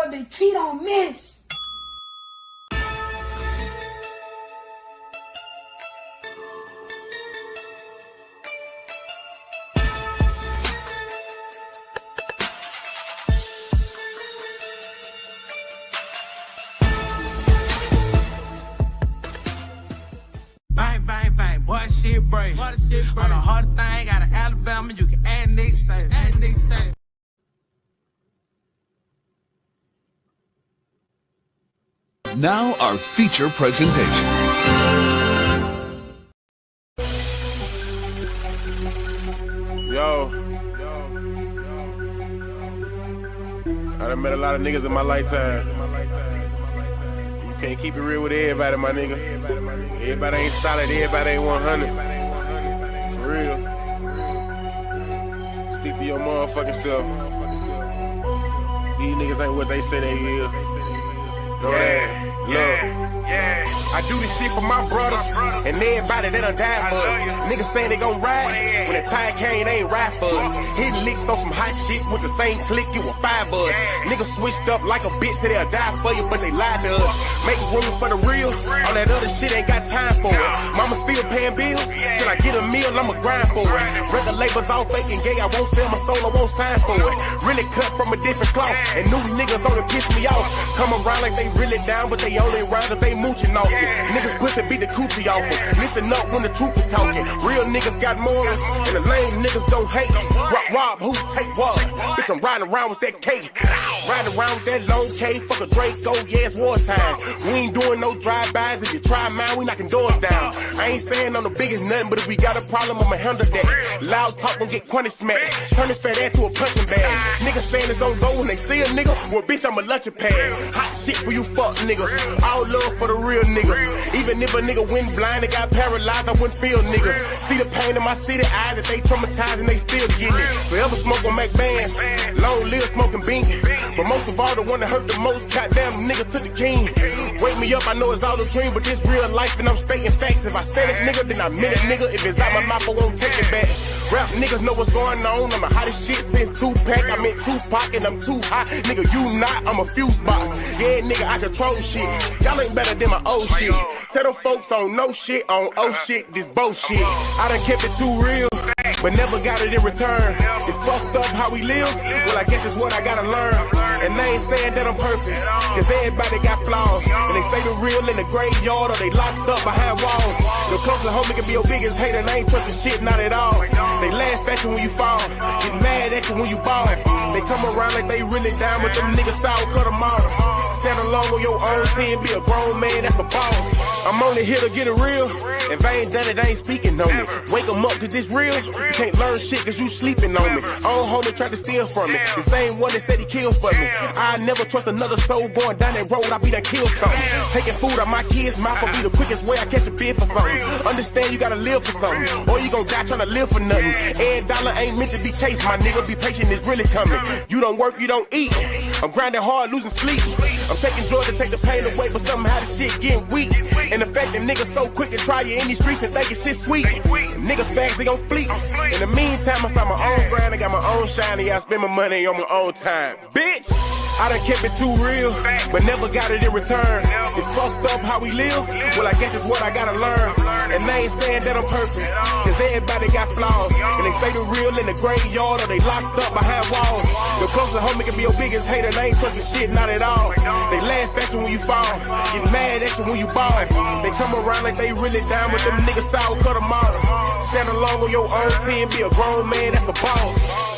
boy Big T don't miss. Bang, bang, bang, boy, shit break. On the hard thing, out of Alabama, you can add Nick say. Now our feature presentation. Yo, I done met a lot of niggas in my lifetime. You can't keep it real with everybody, my nigga. Everybody ain't solid, everybody ain't 100. For real. Stick to your motherfucking self. These niggas ain't what they say they is. Know that? Look. I do this shit for my brothers and everybody that done died for us. Niggas saying they gon' ride. When the time came, they ain't ride for us. Hitting licks on some hot shit with the same click, you a 5 us. Niggas switched up like a bitch, so they'll die for you, but they lied to us. Make room for the real. All that other shit ain't got time for it. Mama still paying bills. Till I get a meal, I'ma grind for it. Record labels all fake and gay, I won't sell my soul, I won't sign for it. Really cut from a different cloth, and new niggas only piss me off. Come around like they really down, but they only around if they mooching off it. Niggas pussy beat the coochie off it. Listen up when the truth is talking. Real niggas got morals, and the lame niggas don't hate. Rob, who take what? Bitch, I'm riding around with that K. Riding around with that long K. Fuck a Draco, yeah, it's wartime. We ain't doing no drive-bys. If you try mine, we knocking doors down. I ain't saying I'm the biggest nothing, but if we got a problem, I'ma handle that. Loud talk gon' get crunny smacked. Turn this fat ass to a punching bag. Niggas saying it's on go when they see a nigga. Well, bitch, I'm a lunching pad. Hot shit for you fuck niggas. All love for the real niggas. Even if a nigga went blind and got paralyzed, I wouldn't feel niggas. See the pain in my city eyes that they traumatized and they still getting it. Forever smoke on Mac bands. Long live smoking bean. But most of all, the one that hurt the most, goddamn nigga took the king. Wake me up, I know it's all a dream, but this real life and I'm stating facts. If I say this nigga, then I meant it, nigga. If it's out my mouth, I won't take it back. Rap niggas know what's going on. I'm the hottest shit since Tupac. I meant Tupac and I'm too hot. Nigga, you not, I'm a fuse box. Yeah, nigga, I control shit. Y'all ain't better than my old shit. Tell them folks on no shit, on oh shit, this bullshit. I done kept it too real, but never got it in return. It's fucked up how we live. Well, I guess it's what I gotta learn. And they ain't saying that I'm perfect, cause everybody got flaws. And they say the real in the graveyard or they locked up behind walls. Your closest homie can be your biggest hater and I ain't trusting shit, not at all. They laugh at you when you fall, get mad at you when you ball. They come around like they really down, but them niggas sour, cut them off. Stand alone on your own team, be a grown man, that's a boss. I'm only here to get it real. If I ain't done it, I ain't speaking on it. Wake 'em up, cause it's real. You can't learn shit cause you sleeping on me. Old homie tried to steal from me. The same one that said he killed for me. I never trust another soul going down that road, I be done killed something. Taking food out my kids' mouth will be the quickest way I catch a bid for something. Understand you gotta live for something, or you gon' die trying to live for nothing. Every dollar ain't meant to be chased, my nigga. Be patient, it's really coming. You don't work, you don't eat. I'm grinding hard, losing sleep. I'm taking drugs to take the pain away, but somehow this shit getting weak. And the fact that niggas so quick to try you in these streets and think it's shit sweet. Niggas fags, they gon' fleet. In the meantime, I found my own grind, I got my own shine, yeah, I spend my money on my own time. Bitch, I done kept it too real, but never got it in return. It's fucked up how we live, well I guess it's what I gotta learn. And they ain't saying that I'm perfect, cause everybody got flaws. And they say the real in the graveyard or they locked up behind walls. Your closest homie can be your biggest hater, they ain't trusting shit, not at all. They laugh at you when you fall, get mad at you when you ball. They come around like they really down, but them niggas sour, cut them off. Stand alone on your own team, be a grown man, that's a boss.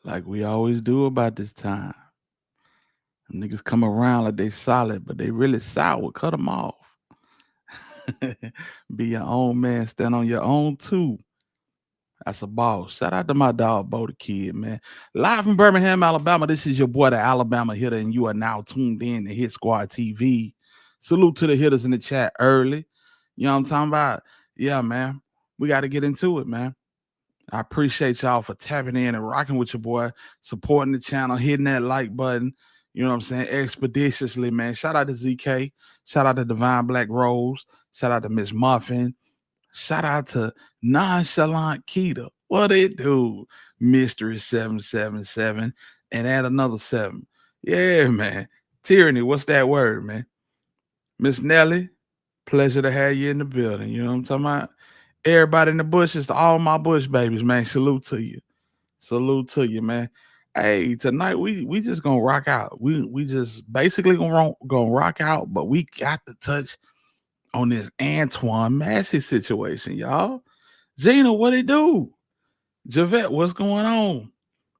Like we always do about this time. Them niggas come around like they solid, but they really sour. Cut them off. Be your own man. Stand on your own too. That's a boss. Shout out to my dog, Bo the Kid, man. Live from Birmingham, Alabama. This is your boy, the Alabama Hitter, and you are now tuned in to Hit Squad TV. Salute to the hitters in the chat early. You know what I'm talking about? Yeah, man. We got to get into it, man. I appreciate y'all for tapping in and rocking with your boy, supporting the channel, hitting that like button. You know what I'm saying? Expeditiously, man. Shout out to ZK. Shout out to Divine Black Rose. Shout out to Miss Muffin. Shout out to Nonchalant Keita. What it do? Mystery 777 and add another 7. Yeah, man. Tyranny, what's that word, man? Miss Nelly, pleasure to have you in the building. You know what I'm talking about? Everybody in the bushes, to all my bush babies, man. Salute to you. Salute to you, man. Hey, tonight we just gonna rock out. We just basically gonna rock out, but we got to touch on this Antoine Massie situation, y'all. Gina, what it do? Javette, what's going on?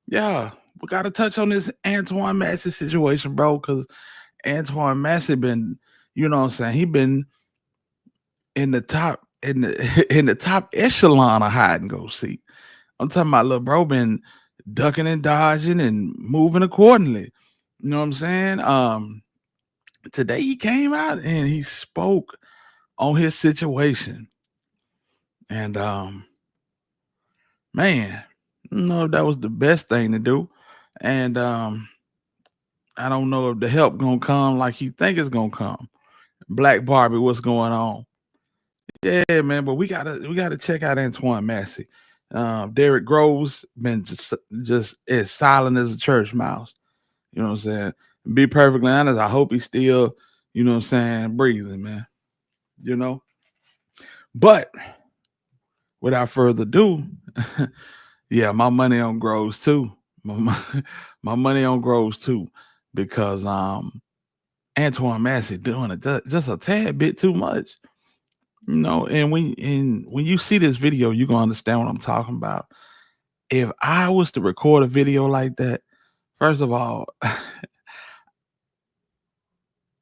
Yeah, we got to touch on this Antoine Massie situation, bro, because Antoine Massie been, you know what I'm saying, he been in the top in the top echelon of hide and go seek. I'm talking about little bro been ducking and dodging and moving accordingly. You know what I'm saying? Today he came out and he spoke on his situation. And man, I don't know if that was the best thing to do. And I don't know if the help gonna come like he think it's gonna come. Black Barbie, what's going on? Yeah, man, but we gotta check out Antoine Massie. Derrick Groves been just as silent as a church mouse. You know what I'm saying? Be perfectly honest, I hope he's still, you know what I'm saying, breathing, man. You know? But without further ado, yeah, my money on Groves too. My money on Groves too, because Antoine Massie doing it just a tad bit too much. You know, and when you see this video, you're gonna understand what I'm talking about. If I was to record a video like that, first of all,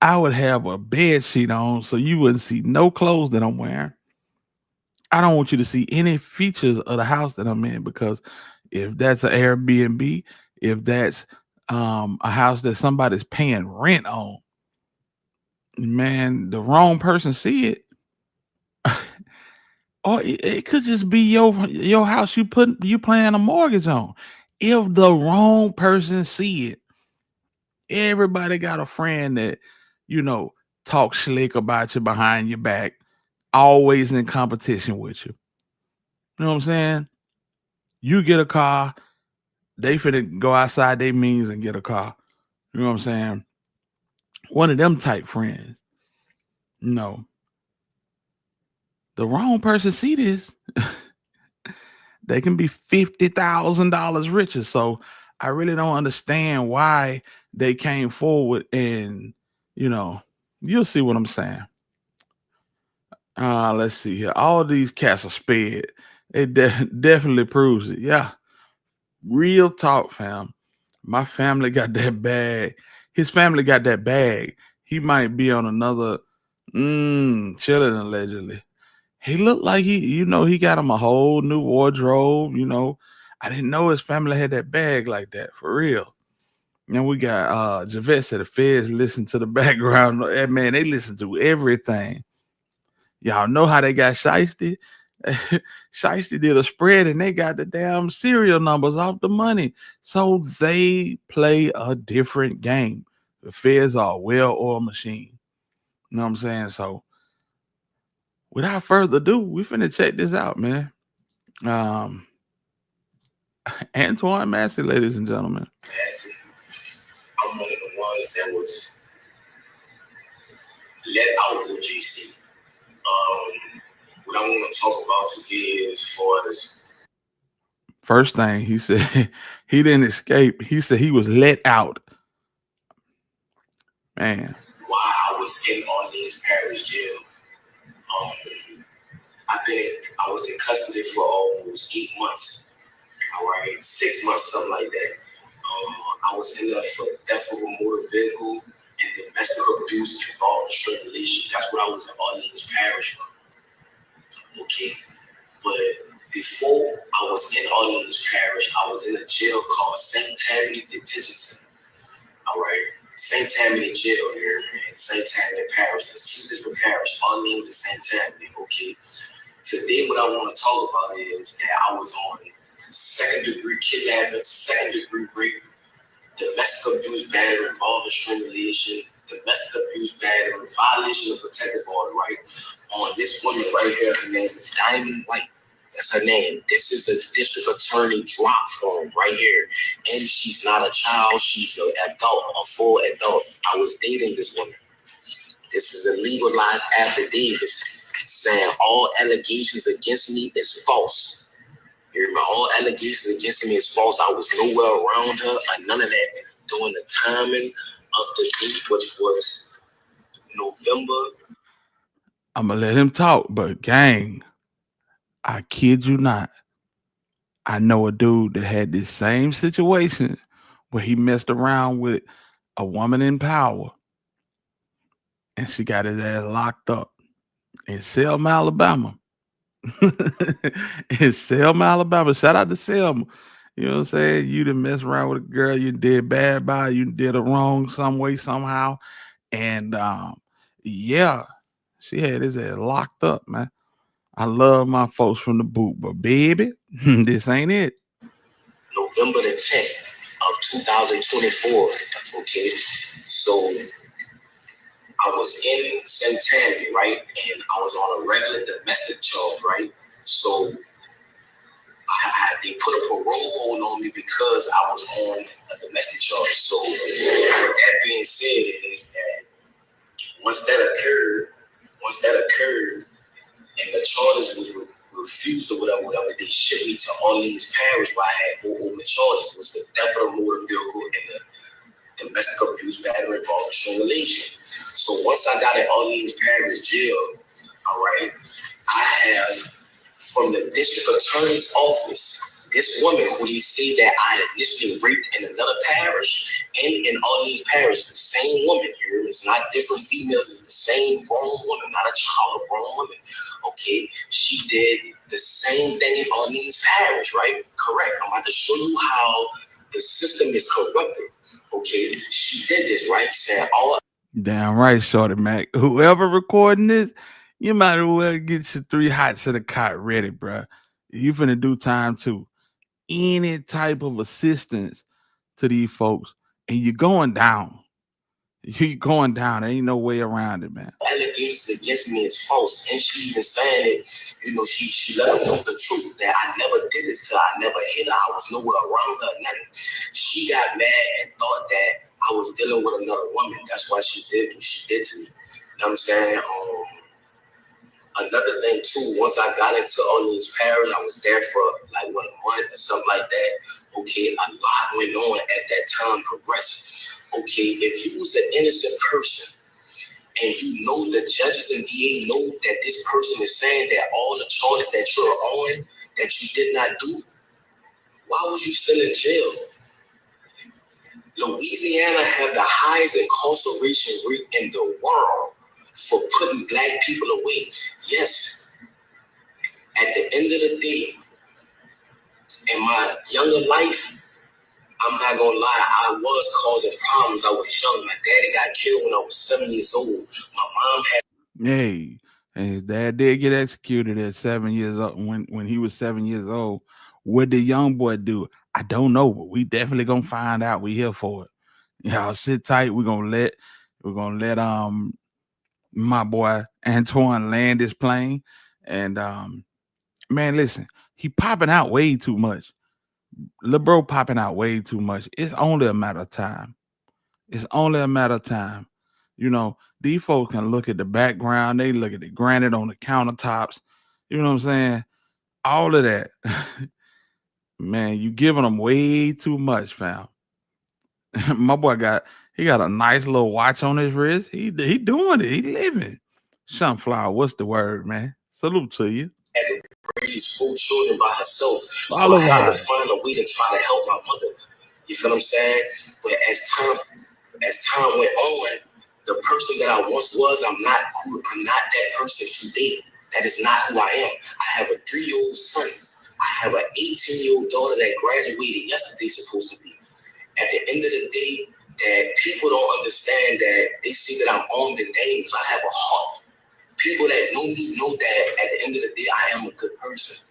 I would have a bed sheet on so you wouldn't see no clothes that I'm wearing. I don't want you to see any features of the house that I'm in, because if that's an Airbnb, if that's a house that somebody's paying rent on, man, the wrong person see it. Or it could just be your house you paying a mortgage on. If the wrong person see it, everybody got a friend that, you know, talk slick about you behind your back, always in competition with you. You know what I'm saying? You get a car, they finna go outside their means and get a car. You know what I'm saying? One of them type friends. No. The wrong person see this, they can be $50,000 richer. So I really don't understand why they came forward and, you know, you'll see what I'm saying. Let's see here. All these cats are spared. It definitely proves it. Yeah. Real talk, fam. My family got that bag. His family got that bag. He might be on another chilling allegedly. He looked like he got him a whole new wardrobe, you know. I didn't know his family had that bag like that, for real. And we got Javette said the feds listen to the background. Man, they listen to everything. Y'all know how they got Shiesty? Shiesty did a spread and they got the damn serial numbers off the money. So they play a different game. The feds are a well-oiled machine. You know what I'm saying? So without further ado, we finna check this out, man. Antoine Massie, ladies and gentlemen. Massey. I'm one of the ones that was let out of GC. What I want to talk about today is for this. First thing he said, he didn't escape. He said he was let out. Man. Why I was in Orleans Parish Jail. I was in custody for almost 8 months. All right, 6 months, something like that. I was in there for theft of a motor vehicle and domestic abuse involving strangulation. That's what I was in Orleans Parish for. Okay, but the Before I was in Orleans Parish, I was in a jail called St. Tammany Detention Center. All right, St. Tammany Jail here in St. Tammany Parish. There's two different parishes, Orleans and St. Tammany. Okay. Today, what I want to talk about is that I was on second-degree kidnapping, second-degree rape, domestic abuse, battery, involving strangulation, domestic abuse, battery, violation of protective order, right? On this woman right here, her name is Diamond White. That's her name. This is a district attorney drop form right here. And she's not a child. She's an adult, a full adult. I was dating this woman. This is a legalized affidavit saying all allegations against me is false. All allegations against me is false. I was nowhere around her or none of that during the timing of the date, which was November. I'm going to let him talk, but gang, I kid you not. I know a dude that had this same situation where he messed around with a woman in power and she got his ass locked up in Selma, Alabama. In Selma, Alabama. Shout out to Selma. You know what I'm saying? You done mess around with a girl you did bad by, you did her wrong some way, somehow. And yeah, she had his ass locked up, man. I love my folks from the boot, but baby, this ain't it. November the 10th of 2024. Okay, so I was in St. Tammany, right? And I was on a regular domestic charge, right? So they put a parole hold on me because I was on a domestic charge. So with that being said, is that once that occurred, and the charges was refused or whatever, they shipped me to Orleans Parish where I had more open charges. It was the theft of a motor vehicle and the domestic abuse, battery, involving strangulation. So once I got in Orleans Parish jail, all right, I have from the district attorney's office, this woman who they say that I initially raped in another parish and in Orleans Parish, is the same woman here. It's not different females, it's the same grown woman, not a child, a grown woman. Okay, she did the same thing in Orleans Parish, right? Correct. I'm about to show you how the system is corrupted. Okay, she did this, right? Saying all. Damn right, Shorty Mac. Whoever recording this, you might as well get your 3 hots of the cot ready, bro. You finna do time too. Any type of assistance to these folks, and you're going down. You're going down. There ain't no way around it, man. Allegations against me is false, and she even saying it. You know, she let her know the truth that I never did this to her. I never hit her. I was nowhere around her. Nothing. She got mad and thought that I was dealing with another woman. That's why she did what she did to me. You know what I'm saying? Another thing too, once I got into Orleans Parish, I was there for like a month or something like that. Okay, a lot went on as that time progressed. Okay, if you was an innocent person and you know the judges and DA know that this person is saying that all the charges that you're on that you did not do, why was you still in jail? Louisiana have the highest incarceration rate in the world for putting black people away. Yes, at the end of the day, in my younger life, I'm not gonna lie, I was causing problems. I was young. My daddy got killed when I was 7 years old. My mom had. Hey, and his dad did get executed at 7 years old. When he was 7 years old, what did young boy do? I don't know, but we definitely gonna find out. We here for it. Y'all sit tight. We're gonna let my boy Antoine land this plane. And man, listen, he popping out way too much. Lil bro popping out way too much. It's only a matter of time. It's only a matter of time. You know, these folks can look at the background. They look at the granite on the countertops. You know what I'm saying? All of that. Man, you giving them way too much, fam. My boy got a nice little watch on his wrist. He doing it. He living. Sunflower, what's the word, man? Salute to you. Raised 4 children by herself. So Follow I had right. to find a way to try to help my mother. You feel what I'm saying? But as time went on, the person that I once was, I'm not that person today. That is not who I am. I have a 3-year-old son. 18-year-old daughter that graduated yesterday supposed to be. At the end of the day, that people don't understand that they see that I'm armed and dangerous. I have a heart. People that know me know that at the end of the day, I am a good person.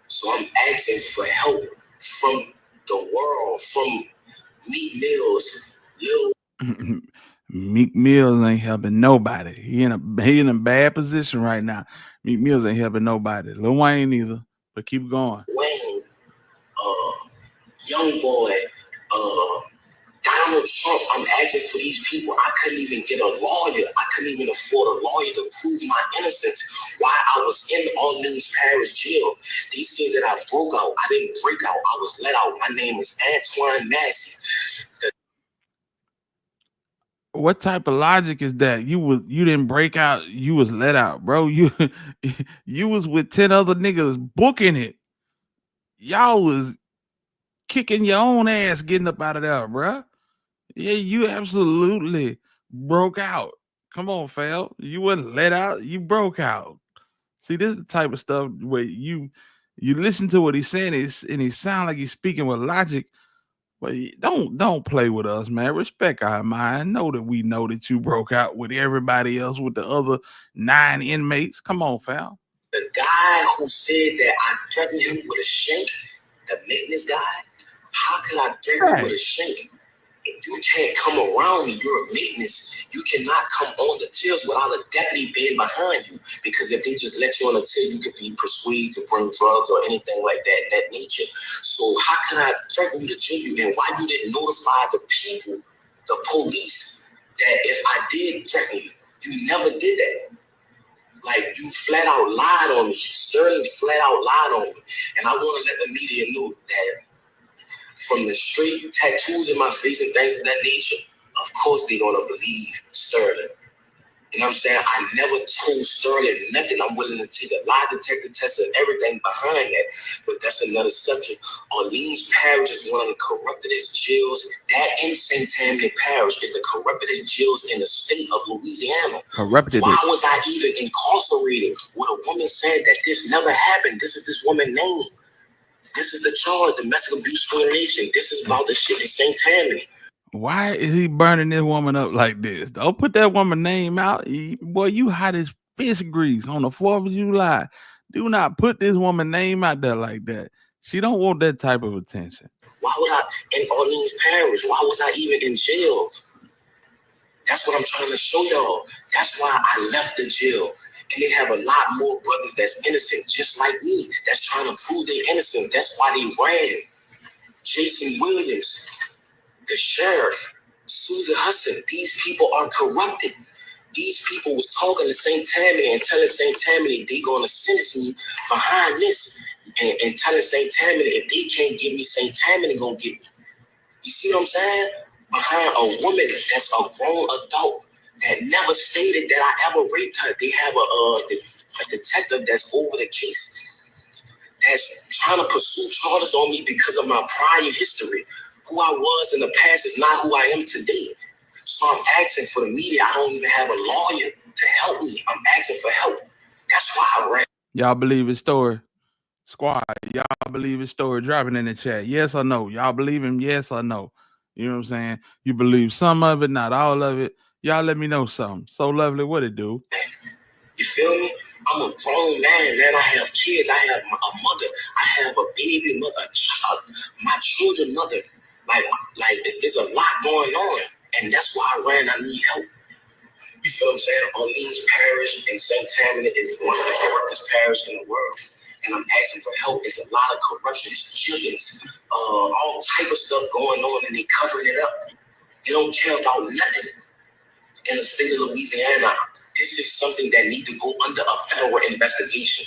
So I'm asking for help from the world, from Meek Mills, Lil. Meek Mills ain't helping nobody. He in a bad position right now. Meek Mills ain't helping nobody. Lil Wayne either. But keep going. Wayne, Young Boy, Donald Trump. I'm asking for these people. I couldn't even get a lawyer. I couldn't even afford a lawyer to prove my innocence while I was in Orleans Parish jail. They said that I broke out. I didn't break out. I was let out. My name is Antoine Massie. What type of logic is that? You didn't break out, you was let out, bro. You was with 10 other niggas booking it. Y'all was kicking your own ass getting up out of there, bro. Yeah, you absolutely broke out. Come on, fam. You wasn't let out, you broke out. See, this is the type of stuff where you listen to what he's saying, and he sound like he's speaking with logic. But don't play with us, man. Respect our mind. Know that we know that you broke out with everybody else, with the other 9 inmates. Come on, fam. The guy who said that I threatened him with a shank, the maintenance guy, how could I threaten him with a shank? If you can't come around me, you're a maintenance. You cannot come on the tills without a deputy being behind you. Because if they just let you on the till, you could be persuaded to bring drugs or anything like that nature. So how can I threaten you to jail you? And why you didn't notify the people, the police, that if I did threaten you, you never did that. Like, you flat out lied on me. Sterling flat out lied on me. And I want to let the media know that from the straight tattoos in my face and things of that nature, of course they're going to believe Sterling. You know what I'm saying? I never told Sterling nothing. I'm willing to take a lie detector test and everything behind that, but that's another subject. Orleans Parish is one of the corruptedest jails. That in St. Tammany Parish is the corruptedest jails in the state of Louisiana. Corrupted. Why was I even incarcerated with a woman saying that this never happened? This is this woman's name. This is the charge, domestic abuse violation. This is about the shit in St. Tammany. Why is he burning this woman up like this? Don't put that woman's name out. Boy, you hot as fish grease on the 4th of July. Do not put this woman's name out there like that. She don't want that type of attention. Why would I in Orleans Parish? Why was I even in jail? That's what I'm trying to show y'all. That's why I left the jail. And they have a lot more brothers that's innocent, just like me, that's trying to prove their innocence. That's why they ran. Jason Williams, the sheriff, Susan Hudson, these people are corrupted. These people was talking to St. Tammany and telling St. Tammany they gonna sentence me behind this, and telling St. Tammany if they can't give me, St. Tammany gonna get me. You see what I'm saying? Behind a woman that's a grown adult that never stated that I ever raped her. They have a detective that's over the case, that's trying to pursue charges on me because of my prior history. Who I was in the past is not who I am today. So I'm asking for the media. I don't even have a lawyer to help me. I'm asking for help. That's why I ran. Y'all believe his story? Squad, y'all believe his story? Drop it in the chat. Yes or no? Y'all believe him? Yes or no? You know what I'm saying? You believe some of it, not all of it. Y'all let me know something. So lovely, what it do? You feel me? I'm a grown man. I have kids. I have a mother. I have a baby mother, a child, my children mother. Like it's a lot going on. And that's why I ran. I need help. You feel what I'm saying? Orleans Parish in St. Tammany is one of the corruptest parishes in the world. And I'm asking for help. There's a lot of corruption. It's jiggins, all type of stuff going on, and they covering it up. They don't care about nothing in the state of Louisiana. This is something that needs to go under a federal investigation.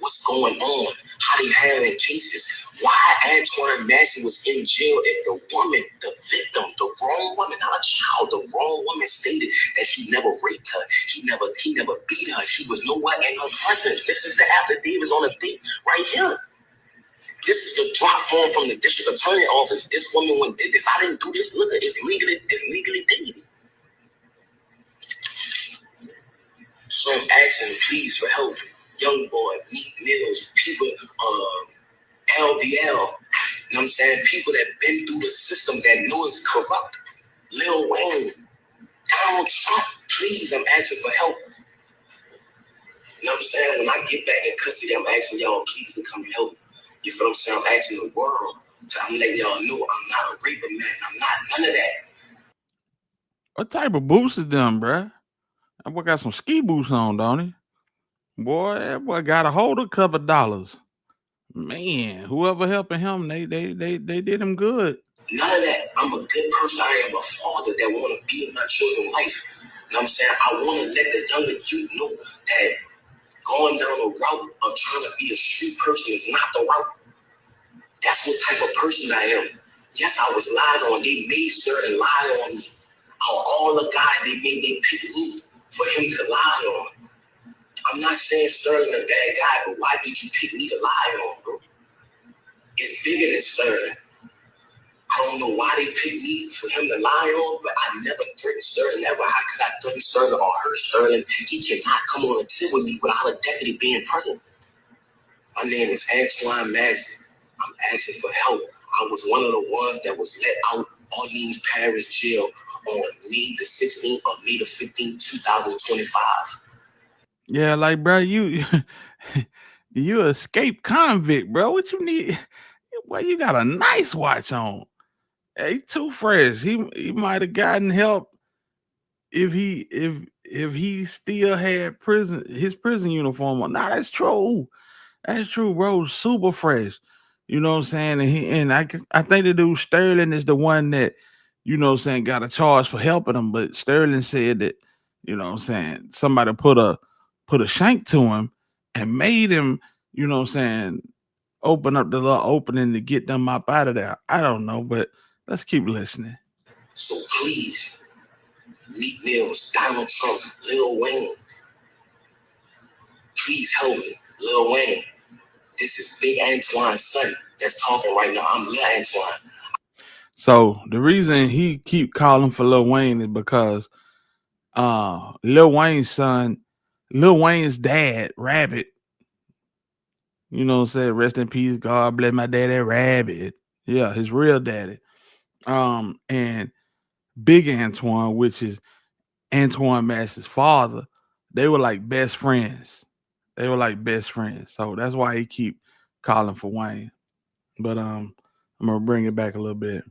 What's going on? How they having cases? Why Antoine Massie was in jail if the woman, the victim, the grown woman, not a child, the grown woman stated that he never raped her. He never beat her. He was nowhere in her presence. This is the affidavits on the date right here. This is the drop form from the district attorney office. This woman went did this. I didn't do this. Look, it's legally dated. So I'm asking, please, for help. Young Boy, Meek Mills, people, LBL, you know what I'm saying? People that been through the system that know it's corrupt. Lil Wayne, Donald Trump, please, I'm asking for help. You know what I'm saying? When I get back in custody, I'm asking y'all please to come and help. You feel what I'm saying? I'm asking the world. I'm letting y'all know I'm not a raper, man. I'm not none of that. What type of boots is them, bruh? That boy got some ski boots on, don't he? Boy, that boy got a hold of a couple dollars. Man, whoever helping him, they did him good. None of that. I'm a good person. I am a father that want to be in my children's life. You know what I'm saying? I want to let the younger youth know that going down the route of trying to be a street person is not the route. That's what type of person I am. Yes, I was lied on. They made certain lie on me. All the guys they picked me for him to lie on. I'm not saying Sterling a bad guy, but why did you pick me to lie on, bro? It's bigger than Sterling. I don't know why they picked me for him to lie on, but I never threatened Sterling ever. How could I threaten Sterling or hurt Sterling? He cannot come on a tip with me without a deputy being present. My name is Antoine Massie. I'm asking for help. I was one of the ones that was let out Orleans Parish Jail on May the 16th or May the 15th, 2025. Yeah, like, bro, you you escaped convict, bro. What you need? Well, you got a nice watch on. Hey, too fresh. He might have gotten help if he still had his prison uniform on. Nah, that's true. That's true, bro. Super fresh. You know what I'm saying? And I think the dude Sterling is the one that, you know what I'm saying, got a charge for helping him. But Sterling said that, you know what I'm saying, somebody put a shank to him and made him, you know what I'm saying, open up the little opening to get them up out of there. I don't know, but let's keep listening. So please, Meek Mills, Donald Trump, Lil Wayne, please help me. Lil Wayne, this is Big Antoine's son that's talking right now. I'm Lil Antoine. So the reason he keep calling for Lil Wayne is because Lil Wayne's son, Lil Wayne's dad, Rabbit, you know what I'm saying, rest in peace, God bless my daddy, Rabbit. Yeah, his real daddy. And Big Antoine, which is Antoine Massie's father, they were like best friends. They were like best friends. So that's why he keep calling for Wayne. But I'm gonna bring it back a little bit.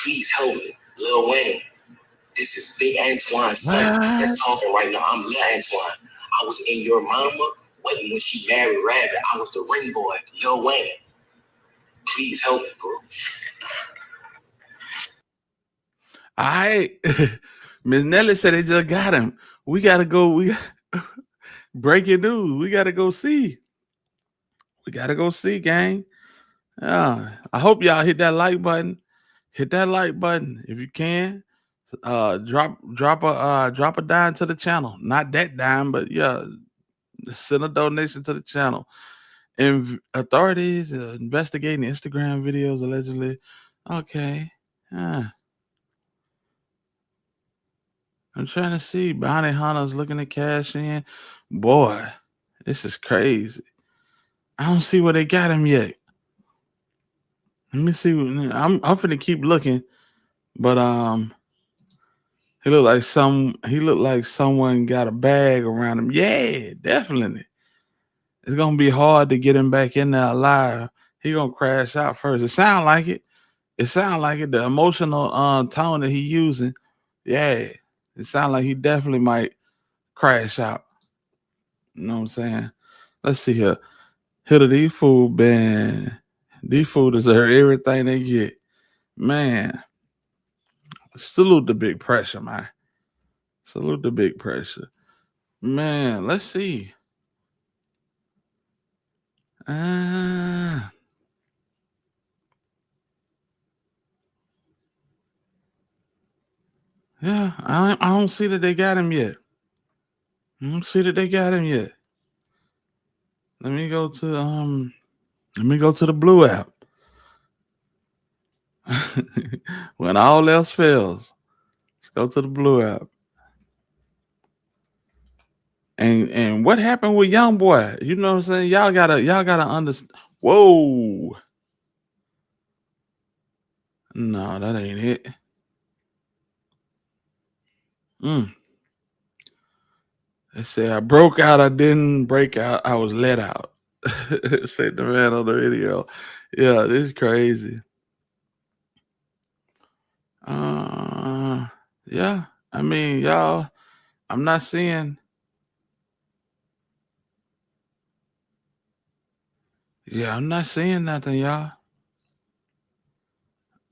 Please help me. Lil Wayne, this is Big Antoine's son that's talking right now. I'm Lil Antoine. I was in your mama wedding when she married Rabbit. I was the ring boy, Lil Wayne. Please help me, bro. All right. Miss Nelly said they just got him. We gotta go. Breaking news. We gotta go see. We gotta go see, gang. I hope y'all hit that like button. Hit that like button if you can. Drop a dime to the channel. Not that dime, but yeah, send a donation to the channel. And authorities investigating Instagram videos allegedly. Okay. I'm trying to see. Bounty hunters looking to cash in. Boy, this is crazy. I don't see where they got him yet. Let me see. I'm finna keep looking, but he looked like someone got a bag around him. Yeah, definitely. It's gonna be hard to get him back in there alive. He gonna crash out first. It sound like it. It sound like it. The emotional tone that he using. Yeah, it sound like he definitely might crash out. You know what I'm saying? Let's see here. Here to these food band. These food deserve everything they get. Man, salute the big pressure, man. Salute the big pressure. Man, let's see. Yeah, I don't see that they got him yet. I don't see that they got him yet. Let me go to the Blue app. When all else fails, let's go to the Blue app. And what happened with Young Boy? You know what I'm saying? Y'all gotta understand. Whoa. No, that ain't it. They say I broke out, I didn't break out, I was let out. Said the man on the video. Yeah, this is crazy. Uh yeah. I mean, y'all, I'm not seeing. Yeah, I'm not seeing nothing, y'all.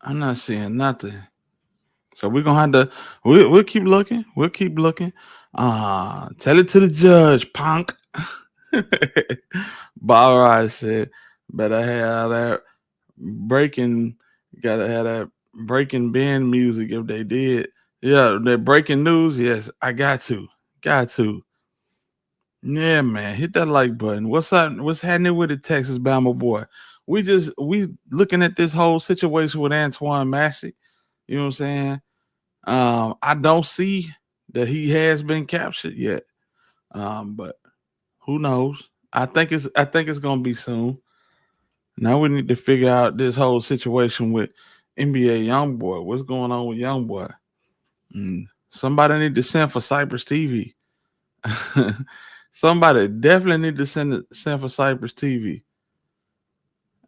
I'm not seeing nothing. So we're gonna have to we'll keep looking. We'll keep looking. Tell it to the judge, punk. Bob said, better have that breaking, gotta have that breaking band music if they did. Yeah, that breaking news. Yes, I got to. Got to. Yeah, man. Hit that like button. What's up? What's happening with the Texas Bama boy? We looking at this whole situation with Antoine Massie. You know what I'm saying? I don't see that he has been captured yet. But who knows? I think it's gonna be soon. Now we need to figure out this whole situation with NBA YoungBoy. What's going on with YoungBoy? Somebody need to send for Cypress TV. Somebody definitely need to send for Cypress TV.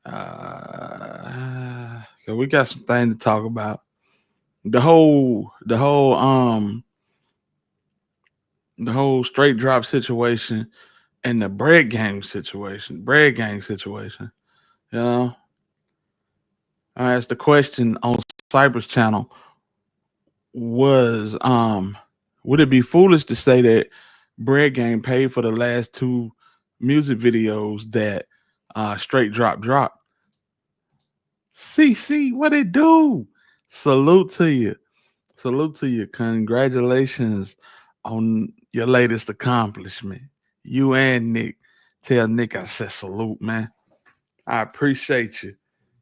'Cause we got some things to talk about. The whole straight drop situation and the bread gang situation. You know, I asked the question on Cypress channel was would it be foolish to say that Bread Gang paid for the last two music videos that straight drop? CC, what it do? Salute to you. Congratulations on your latest accomplishment. You and Nick. Tell Nick I said salute, man. I appreciate you.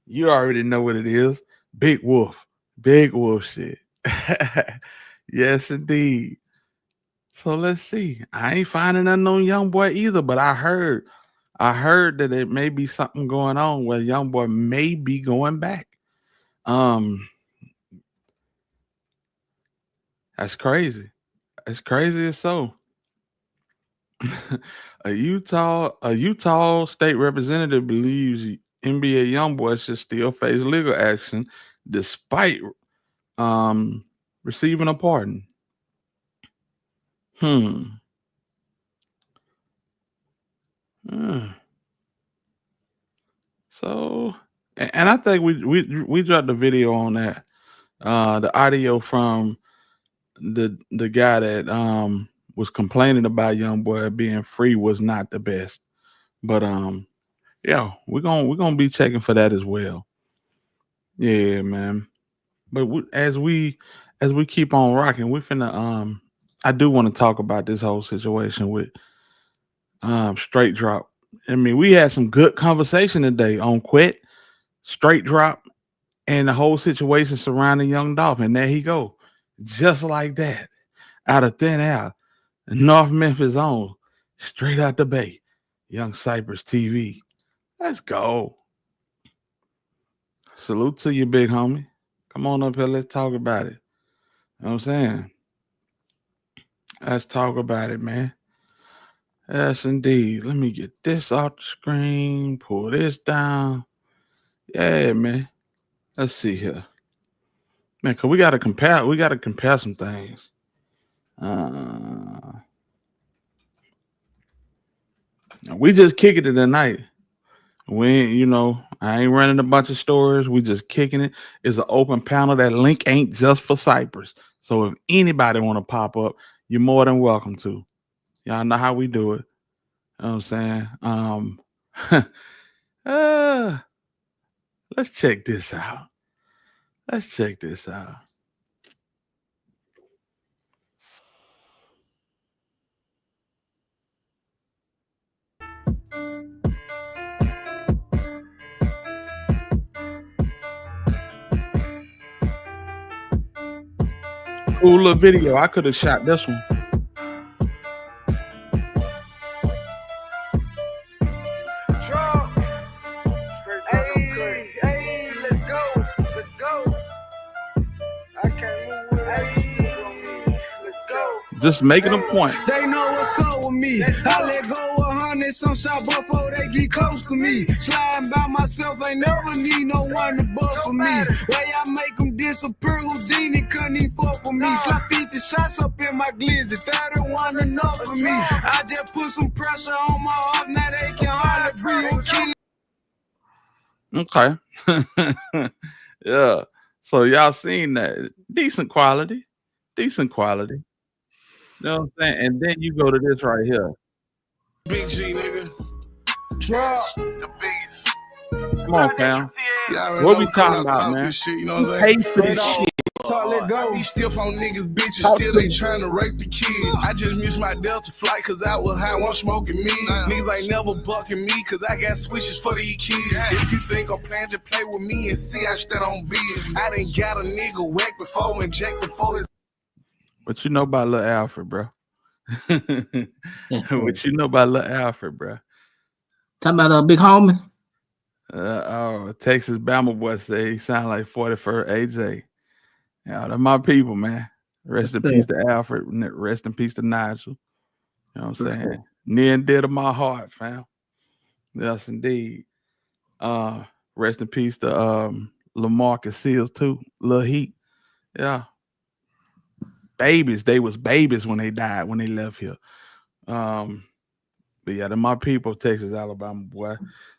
You already know what it is. Big Wolf. Big Wolf shit. Yes, indeed. So let's see. I ain't finding nothing on Young Boy either, but I heard that it may be something going on where Young Boy may be going back. That's crazy. It's crazy if so. a Utah state representative believes NBA YoungBoy should still face legal action despite receiving a pardon. Hmm. So, and I think we dropped the video on that. The audio from the guy that was complaining about Young Boy being free was not the best. But yeah, we're gonna be checking for that as well. Yeah, man. But as we keep on rocking, we finna I do want to talk about this whole situation with straight drop. I mean, we had some good conversation today on Quit, straight drop, and the whole situation surrounding Young Dolph. And there he go. Just like that. Out of thin air. North Memphis on. Straight out the bay. Young Cypress TV. Let's go. Salute to you, big homie. Come on up here. Let's talk about it. You know what I'm saying? Let's talk about it, man. Yes, indeed. Let me get this off the screen. Pull this down. Yeah, man. Let's see here. Man, cause we gotta compare some things. We just kicking it tonight. I ain't running a bunch of stores. We just kicking it. It's an open panel. That link ain't just for Cypress. So if anybody want to pop up, you're more than welcome to. Y'all know how we do it. You know what I'm saying? Let's check this out. Cool little video. I could have shot this one. Just making a point. They know what's up with me. I let go 100 some shot before they get close to me. Sliding by myself, ain't never need no one to buff for me. Way I make them disappear, Houdini couldn't even fuck with me. Slap 50 shots up in my glizzy, 31 enough for me. I just put some pressure on my heart, now they can hardly breathe. Okay. Yeah. So y'all seen that. Decent quality. Decent quality. You know what I'm saying? And then you go to this right here. Big G, nigga. Drop the beats. Come on, fam. What we talking about, man? Shit, you know what I'm Pace this shit. Let go. These stiff on niggas, bitches, still they trying to rape the kids. I just missed my Delta flight cause I was high, one smoking me. Niggas ain't never bucking me cause I got switches for these kids. If you think I'm planning to play with me and see I stand on biz, I done got a nigga whack before and jack before his. What you know about Lil Alfred, bro? What you know about Lil Alfred, bro? Talking about a big homie. Texas Bama boy say he sound like 41st AJ. Yeah, they're my people, man. Rest in peace to Alfred. Rest in peace to Nigel. You know what I'm saying? Near and dear to my heart, fam. Yes, indeed. Rest in peace to LaMarcus Seals too. Lil Heat. Yeah. Babies. They was babies when they died, when they left here. But yeah, they're my people, Texas, Alabama, boy.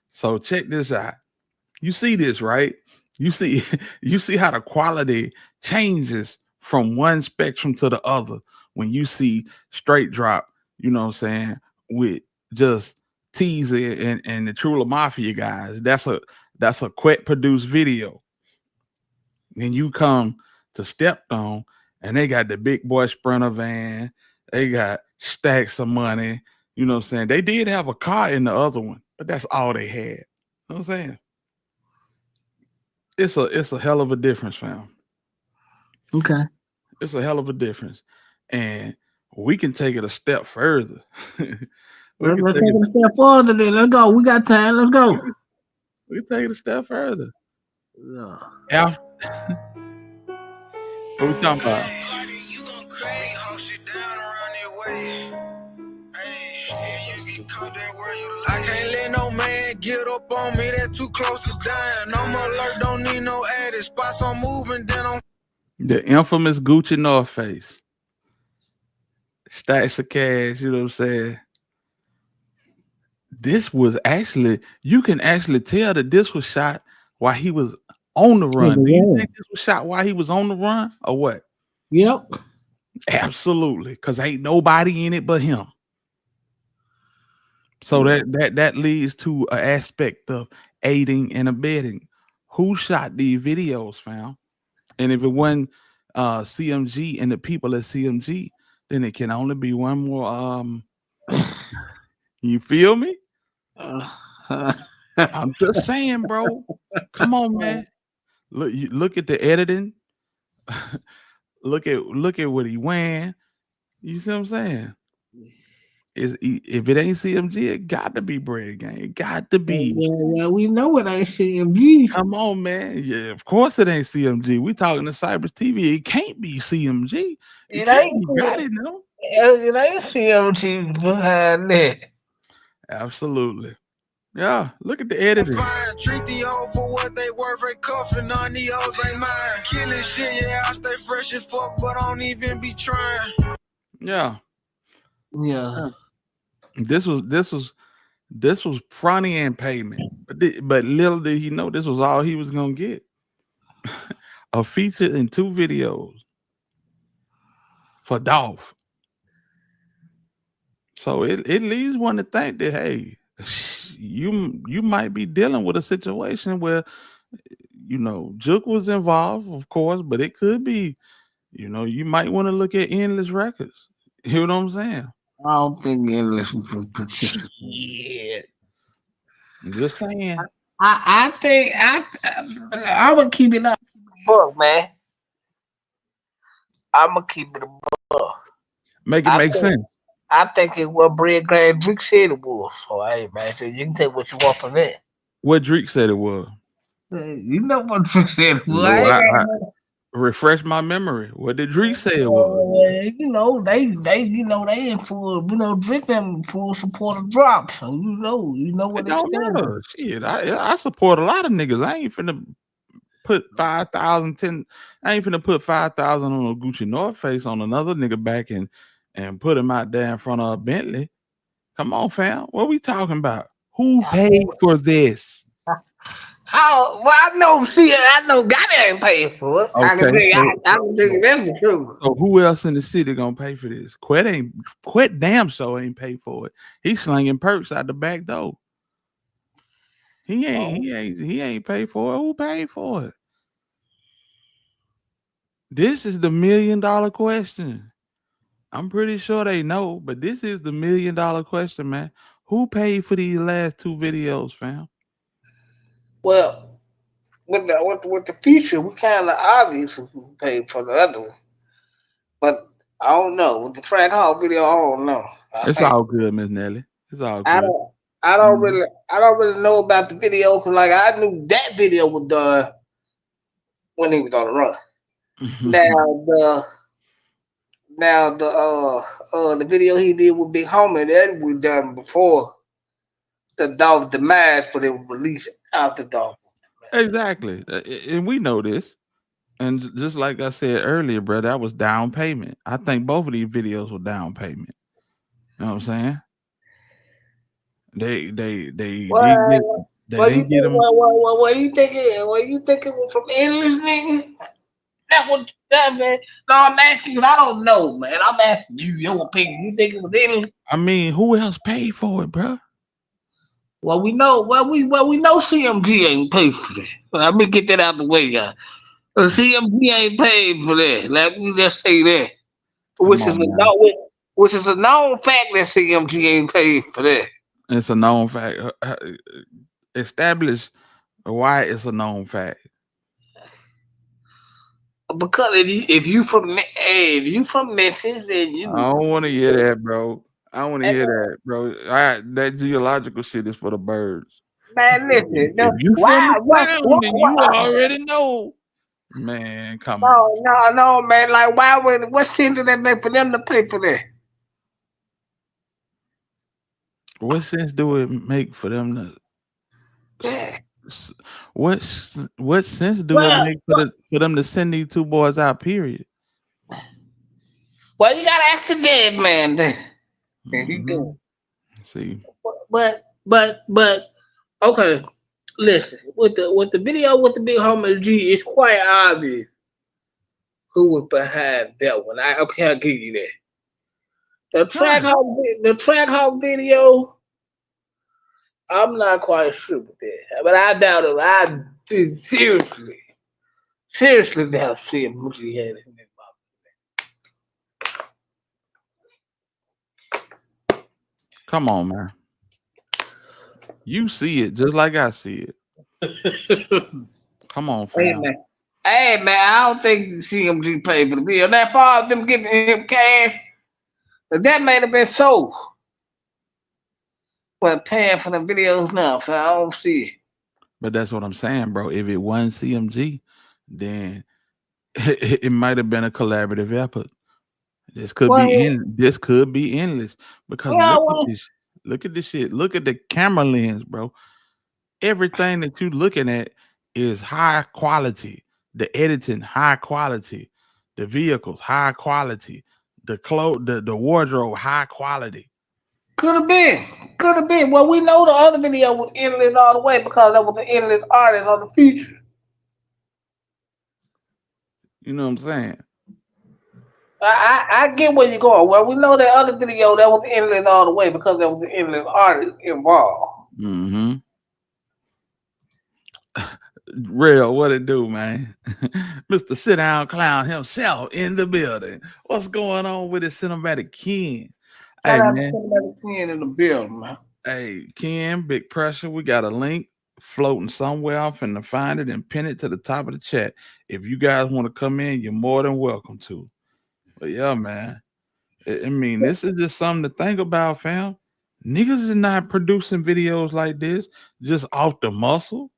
So check this out. You see this, right? You see how the quality changes from one spectrum to the other when you see straight drop, you know what I'm saying, with just Teasy and the Trula Mafia guys. That's a quick produced video. Then you come to Stepped On and they got the big boy Sprinter van, they got stacks of money, you know what I'm saying? They did have a car in the other one, but that's all they had. You know what I'm saying? It's a hell of a difference, fam. Okay. It's a hell of a difference. And we can take it a step further. Let's take it a step further then. Let's go. We got time. Let's go. We can take it a step further. Yeah. What we talking about? I can't let no man get up on me, that's too close to dying. I'm alert, don't need no added spots. I'm moving, then I'm the infamous Gucci North Face. Stacks of cash, you know what I'm saying? This was actually, you can actually tell that this was shot while he was on the run. Do you think this was shot while he was on the run or what? Yep. Absolutely, because ain't nobody in it but him. So that leads to an aspect of aiding and abetting. Who shot these videos, fam? And if it wasn't CMG and the people at CMG, then it can only be one more. You feel me? I'm just saying, bro. Come on, man. Look at the editing. look at what he wearing. You see what I'm saying? If it ain't CMG, it got to be Bread Gang. It got to be. Yeah, we know it ain't CMG. Come on, man. Yeah, of course it ain't CMG. We talking to Cypress TV. It can't be CMG. It ain't. Got it, no. It ain't CMG behind that. Absolutely. Yeah, look at the editing. Treat the old for what they worth, they cuffing on the hoes ain't mine. Killing shit, yeah, I stay fresh as fuck, but I don't even be trying. Yeah. Yeah. This was fronty and payment, but little did he know this was all he was gonna get. A feature in 2 videos for Dolph. So it leads one to think that, hey, you might be dealing with a situation where, you know, Juke was involved, of course, but it could be, you know, you might want to look at Endless Records. You know what I'm saying? I don't think Endless was Yeah. I'm just saying. I think I'm gonna keep it up, book, man. I'm gonna keep it a book. Make it make sense. I think it's what Bread Gang Drake said it was. So hey, man, so you can take what you want from that. What Drake said it was. You know what Drake said it was. Refresh my memory. What did Drake say it was? You know, they in full, drink them full support of drop. So you know It what they don't stand for. matter. Shit, I support a lot of niggas. I ain't finna put 5,000, 10. I ain't finna put 5,000 on a Gucci North Face on another nigga back and put him out there in front of a Bentley. Come on, fam. What we talking about? Who paid for this? Oh, well, I know. See, I know. God ain't paid for it. I can Okay, think. so I can think that's the truth. so who else in the city gonna pay for this? Quet damn so ain't pay for it. He's slinging perks out the back door. He ain't paid for it. Who paid for it? This is the $1,000,000 question. I'm pretty sure they know, but this is the $1,000,000 question, man. Who paid for these last two videos, fam? Well, with the future, we kind of obvious who paid for the other one, but I don't know. With the track hall video, I don't know. I It's think all good, Miss Nelly. It's all I good. don't. I don't really know about the video because, like, I knew that video was done when he was on the run. Now the the video he did with Big Homie that was done before the Dolph demise, but it was released after Dolph. Exactly. And we know this. And just like I said earlier, bro, that was down payment. I think both of these videos were down payment. You know what I'm saying? They didn't get Well, they didn't get them. what you think it? What you think it was from endless nigga? That man. No, I'm asking you. I don't know, man. I'm asking you your opinion. You think it was endless? I mean, who else paid for it, bro? Well, we know. We know CMG ain't paid for that. Let me get that out the way, y'all. CMG ain't paid for that. Let me just say that, Come which is on, man. which is a known fact that CMG ain't paid for that. It's a known fact. Establish why it's a known fact. Because if you from Memphis, then I don't want to hear that, bro. I don't want to hear that, bro. That geological shit is for the birds. man, If, listen. if No, you from the why? town, then you already know. Man, come on. No, man. Like, why would what sense did that make for them to pay for that? What sense do it make for them to? Yeah. What sense do it Well, make for them to send these two boys out? Period. well, you gotta ask the dead man. Then. There you Hmm. go. See, But okay. Listen, with the video with the big homie G, it's quite obvious who was behind that one. Okay, I'll give you that. right. The track hawk video, I'm not quite sure with that, but I doubt it. Seriously doubt seeing Moochie had it in his Come on, man. You see it just like I see it. mouth. Come on, Hey fam. man, I don't think CMG paid for the video. That far as them giving him cash, that may have been so. But paying for the videos now, so I don't see it. But that's what I'm saying, bro. If it wasn't CMG, then it might have been a collaborative effort. Well, This could be endless because well, look at this shit. Look at the camera lens, bro. Everything that you looking at is high quality. The editing, high quality. The vehicles, high quality. The wardrobe, high quality. could have been. Could have been. Well, we know the other video was endless all the way because that was the endless artist on the future. You know what I'm saying? I get where you're going. Well, we know that other video that was endless all the way because there was the endless artist involved. Mm-hmm. Real, what it do, man? Mr. Sit Down Clown himself in the building. What's going on with his cinematic Ken? Shout Hey, out to man. somebody in the building, man. Hey, Ken, big pressure. We got a link floating somewhere. I'm finna find it and pin it to the top of the chat. If you guys want to come in, you're more than welcome to. But yeah, man. I mean, this is just something to think about, fam. Niggas is not producing videos like this just off the muscle.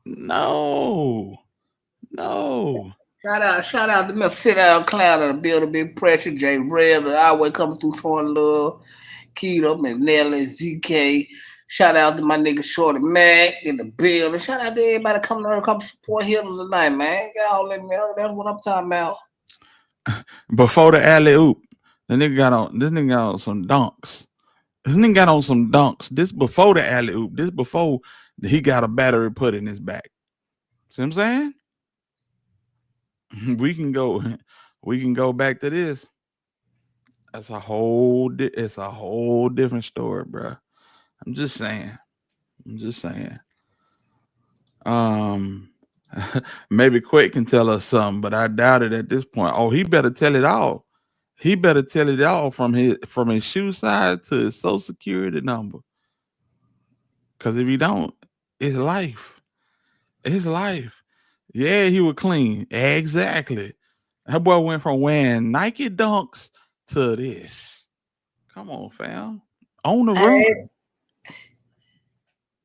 No, no. Shout out to me, sit down clown of the building, big pressure, J Red, the highway coming through showing love, Keto, McNally, ZK. Shout out to my nigga Shorty Mac in the building. Shout out to everybody coming there, come support Hitler tonight, man. Y'all let me know. That's what I'm talking about. Before the alley oop, this nigga got on some dunks. This nigga got on some dunks. This before the alley oop. This before he got a battery put in his back. See what I'm saying? We can go back to this. That's a whole it's a whole different story, bro. I'm just saying. Maybe Quake can tell us something, but I doubt it at this point. Oh, he better tell it all. He better tell it all from his shoe size to his social security number. Cause if he don't, it's life. It's life. Yeah, he was clean. Exactly. That boy went from wearing Nike dunks to this. Come on, fam. On the run.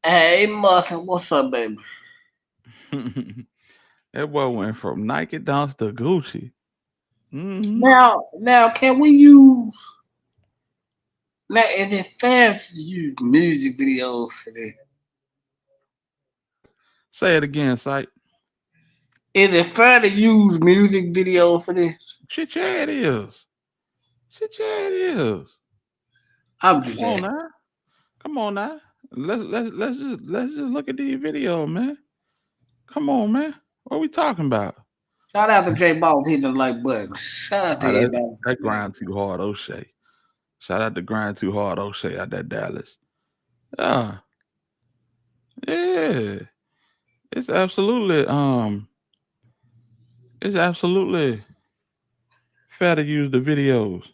Hey, Muffin, what's up, baby? That boy went from Nike dunks to Gucci. Mm-hmm. Now, can we use? Now, is it fair to use music videos for this? Say it again, Sight. Is it fair to use music videos for this? Shit, yeah, it is. I'm just Come on asking. now. Come on now. Let's just look at these videos, man. Come on, man. What we talking about? Shout out to J Balls hitting the like button. Shout out to everybody. That grind too hard, O'Shea. Shout out to grind too hard, O'Shea out that Dallas. Yeah. Yeah. It's absolutely fair to use the videos.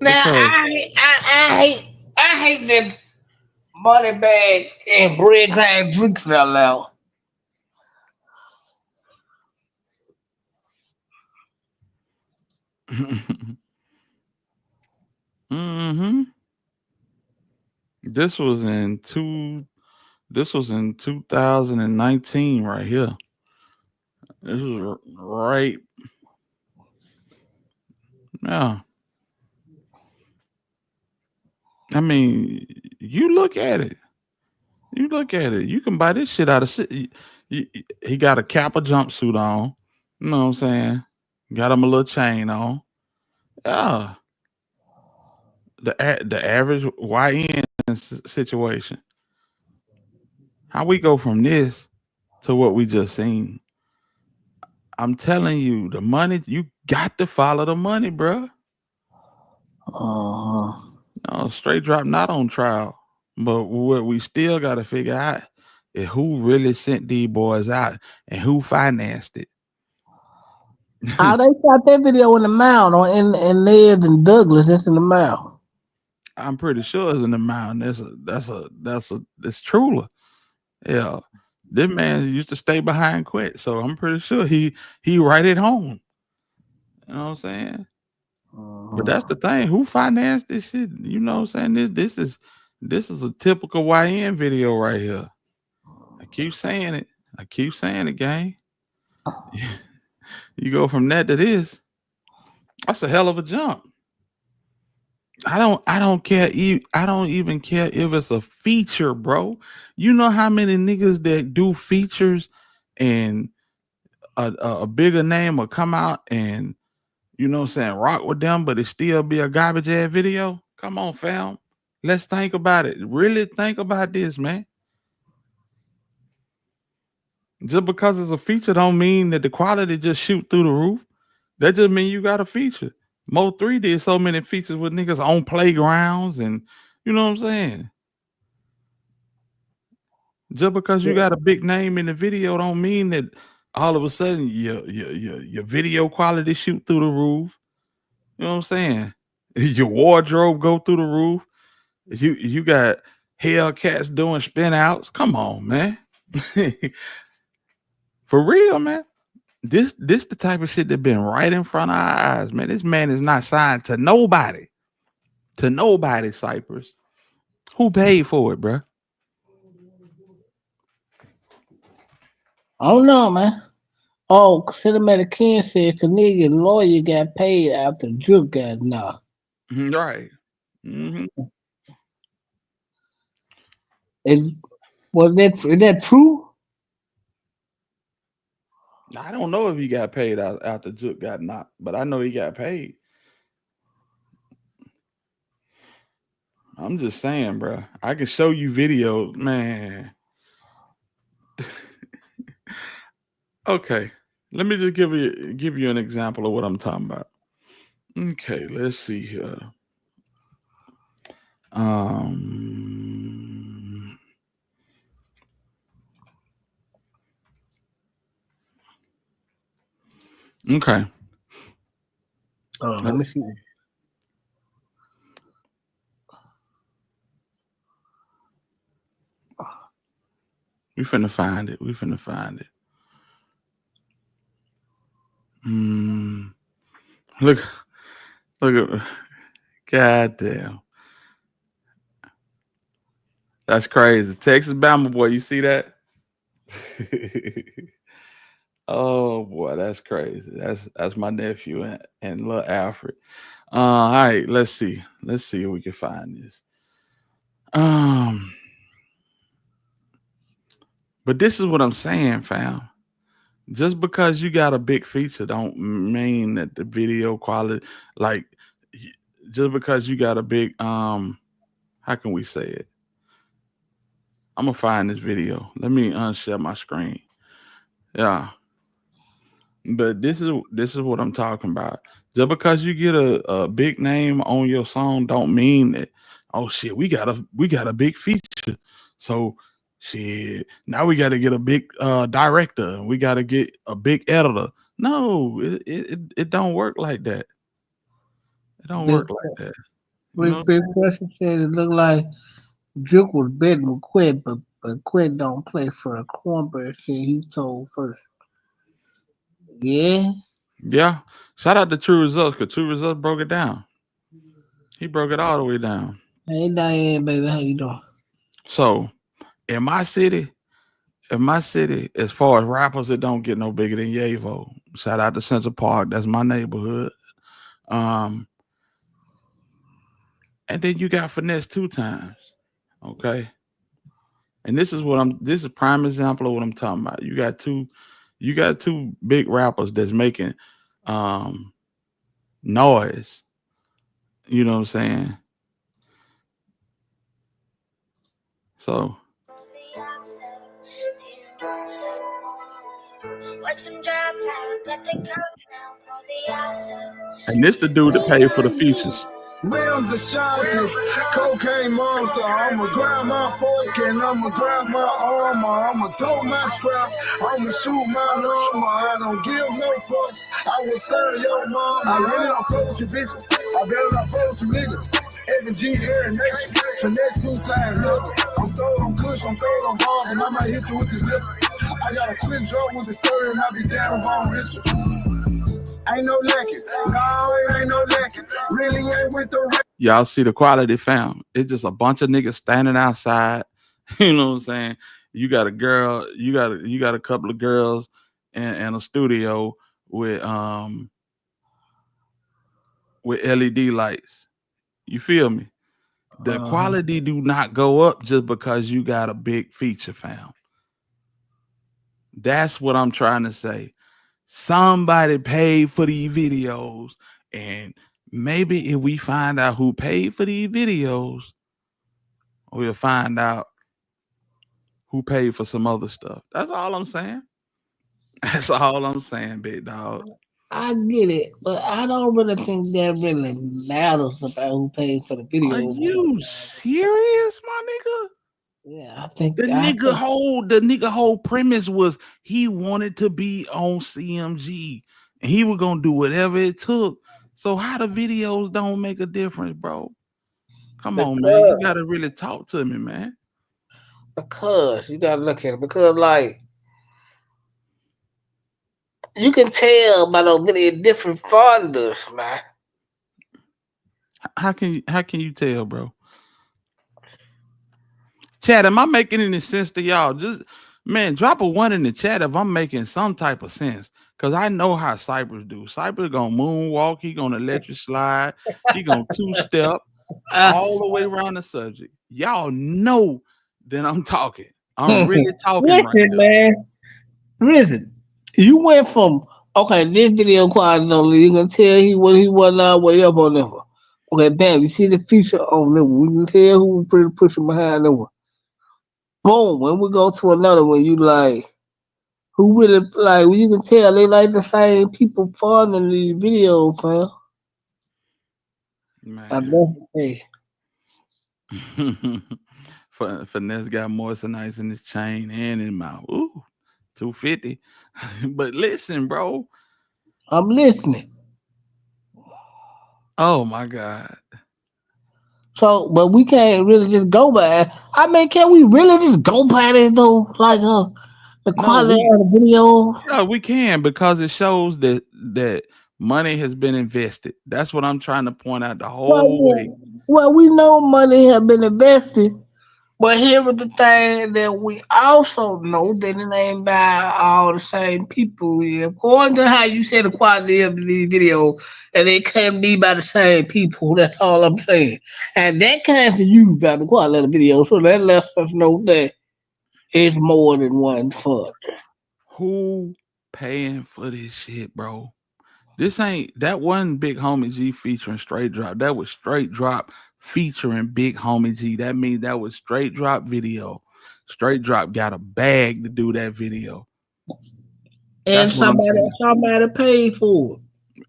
Now, Because I hate them money bag and bread grind drinks fell out. mm-hmm. This was in 2019 right here. This was right. Yeah. I mean, you look at it. You can buy this shit out of shit. He got a Kappa jumpsuit on. You know what I'm saying? Got him a little chain on. Yeah. The average YN situation. How we go from this to what we just seen? I'm telling you, the money, you got to follow the money, bro. No, straight drop not on trial. But what we still got to figure out is who really sent these boys out and who financed it. How they shot that video in the mound on in Ned and Douglas. That's in the mound. I'm pretty sure it's in the mountain. It's Truler. Yeah. This man used to stay behind quit. So I'm pretty sure he right at home. You know what I'm saying? But that's the thing. Who financed this shit? You know what I'm saying? This is a typical YN video right here. I keep saying it, gang. You go from that to this. That's a hell of a jump. I don't care. I don't even care if it's a feature, bro. You know how many niggas that do features and a bigger name will come out and, you know what I'm saying, rock with them, but it still be a garbage ass video? Come on, fam. Let's think about it. Really think about this, man. Just because it's a feature don't mean that the quality just shoot through the roof. That just mean you got a feature. Mo 3 did so many features with niggas on playgrounds and you know what I'm saying? Just because you got a big name in the video don't mean that all of a sudden your video quality shoot through the roof. You know what I'm saying? Your wardrobe go through the roof. You got Hellcats doing spin outs. Come on, man. For real, man. This the type of shit that been right in front of our eyes, man. This man is not signed to nobody. To nobody, Cypress. Who paid for it, bro? I don't know, man. Oh, Cinematic Ken said Canadian lawyer got paid after Drip got knocked. Right. Hmm. Is is that true? I don't know if he got paid out after Juke got knocked, but I know he got paid. I'm just saying, bro. I can show you videos, man. Okay, let me just give you an example of what I'm talking about. Okay, let's see here. Um. Okay. Let me see. We finna find it. We finna find it. Mm, look, look at. God damn, that's crazy. Texas Bama boy, you see that? Oh boy, that's crazy. That's my nephew and little Alfred. All right, let's see. Let's see if we can find this. Um, but this is what I'm saying, fam. Just because you got a big feature, don't mean that the video quality, like, y- just because you got a big, how can we say it? I'm gonna find this video. Let me unshare my screen. Yeah, but this is what I'm talking about. Just because you get a big name on your song, don't mean that. Oh shit, we got a big feature. So shit, now we got to get a big director. We got to get a big editor. No, it don't work like that. It don't Big work like that. You know. Big person said it looked like Drip was betting with Quit, but Quit don't play for a cornbread. Shit, he told first. Yeah, Yeah. Shout out to True Results because True Results broke it down. He broke it all the way down. hey Diane, baby, how you doing? So in my city, as far as rappers, it don't get no bigger than Yavo. Shout out to Central Park. That's my neighborhood. Um, and then you got Finesse two times. Okay. And this is a prime example of what I'm talking about. You got two big rappers that's making um noise. You know what I'm saying? So and this the dude that paid for the features. Rims Ashanti, cocaine monster. I'ma grab my fork and I'ma grab my armor. I'ma tow my scrap, I'ma shoot my llama. I don't give no fucks, I will serve your mom. I really don't fuck with you bitches, I better not fuck with you niggas. F&G Air Nation, finesse two times, nigga. I'm throwing on kush, I'm throwing on ball, and I might hit you with this lip. I got a quick draw with the story and I be down if I don't hit you. Ain't no lacking, no, it ain't no lacking. Really ain't with the Y'all see the quality found. It's just a bunch of niggas standing outside. You know what I'm saying? You got a girl, you got a couple of girls in a studio with LED lights. You feel me? The quality do not go up just because you got a big feature found. That's what I'm trying to say. Somebody paid for these videos, and maybe if we find out who paid for these videos, we'll find out who paid for some other stuff. That's all I'm saying. That's all I'm saying, big dog. I get it, but I don't really think that really matters about who paid for the Are video. you serious, my nigga? Yeah, The nigga whole premise was he wanted to be on CMG and he was gonna do whatever it took. So how the videos don't make a difference, bro? Come on, man. You because gotta really talk to me, man. because you gotta look at it because like you can tell by those video different fathers, man. How can you tell, bro? Chad, am I making any sense to y'all? Just Man, drop a one in the chat if I'm making some type of sense. Cause I know how Cypress do. Cypress gonna moonwalk, he gonna let you slide, he gonna two-step all the way around the subject. Y'all know that I'm talking. I'm really talking right Listen, now. man. Listen. You went from okay, this video quality only. You can tell he wasn't all the way up on that one. Okay, bam. You see the feature on that one. We can tell who was pretty pushing behind that one. Boom. When we go to another one, you like who really like? You can tell they like the same people funding the video, fam. I Man. know. Hey, Finesse got moissanite in his chain and in mouth. Ooh, 250. But listen, bro. I'm listening. Oh my God. So, but we can't really just go by it. I mean, can we really just go by this though? Like the No, quality of the video. yeah, we can because it shows that money has been invested. That's what I'm trying to point out the Well, whole way. yeah. Well, we know money have been invested, but here was the thing that we also know that it ain't by all the same people. Yeah. According to how you said the quality of the video, and it can't be by the same people. That's all I'm saying. And that came from you by the quality of the video, so that lets us know that it's more than one fund. Who paying for this shit, bro? This ain't that one Big Homie G featuring Straight Drop. That was Straight Drop featuring Big Homie G. That means that was Straight Drop video. Straight Drop got a bag to do that video. And That's what I'm saying. somebody paid for it.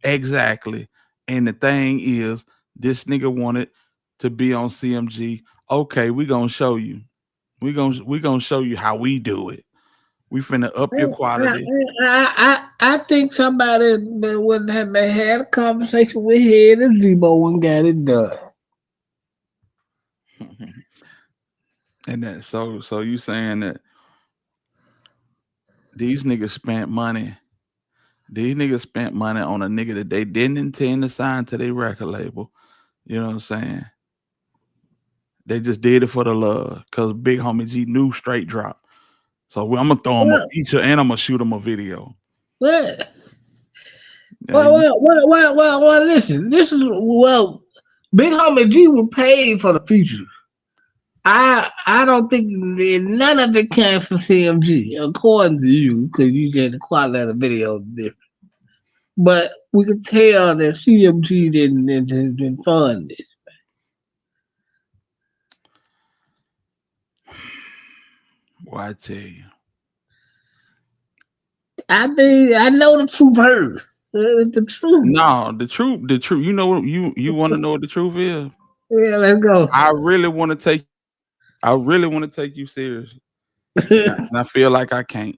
Exactly. And the thing is, this nigga wanted to be on CMG. Okay, we gonna show you. We gonna show you how we do it. We finna up your quality. I think somebody would have had a conversation with Head and Zebo and got it done. And that so you saying that these niggas spent money. These niggas spent money on a nigga that they didn't intend to sign to their record label. You know what I'm saying? They just did it for the love. Cause Big Homie G knew Straight Drop. So I'm gonna throw him a Well, feature and I'm gonna shoot him a video. well, Yeah, you, listen. This is Big Homie G was paid for the feature. I don't think none of it came from CMG, according to you, because you said the quality of the video is different. But we could tell that CMG didn't fund this. boy, I tell you. I mean, I know the truth hurt. The truth. No, the truth. You know what you want to know what the truth is? Yeah, let's go. I really want to take I really want to take you serious. And I feel like I can't.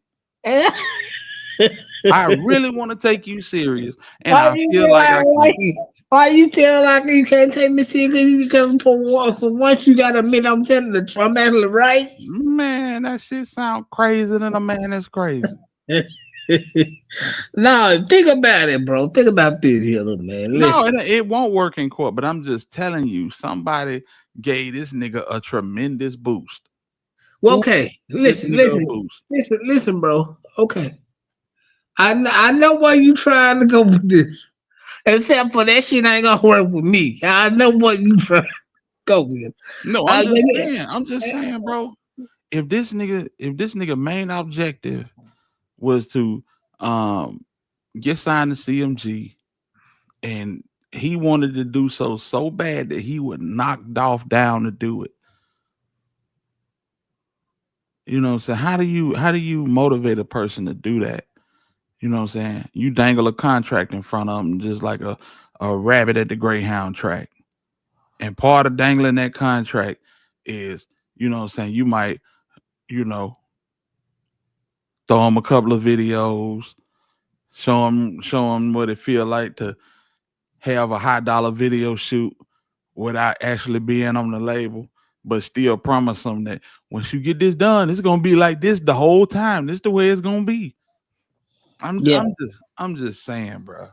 I really want to take you serious. And why I you feel feel like like I can't. why you feel like you can't take me serious? Because for once you gotta admit I'm telling the truth. I'm actually right. Man, that shit sound crazy than a man that's crazy. No, think about it, bro. Think about this here, little man. No, Listen. it won't work in court, but I'm just telling you, somebody gave this nigga a tremendous boost. Well, Who okay, gave this listen, nigga a listen, boost? listen, bro. Okay, I know why you trying to go with this. Except for that shit ain't gonna work with me. I know what you trying to go with. No, Uh, I'm just saying, bro. If this nigga main objective was to um get signed to CMG and he wanted to do so bad that he would knocked off down to do it. You know what I'm saying? How do you motivate a person to do that? You know what I'm saying? You dangle a contract in front of them just like a rabbit at the Greyhound track. And part of dangling that contract is, you know what I'm saying, you might, you know, throw them a couple of videos, show them what it feel like to have a high dollar video shoot without actually being on the label, but still promise them that once you get this done, it's gonna be like this the whole time. This the way it's gonna be. I'm yeah, I'm just I'm just saying, bro.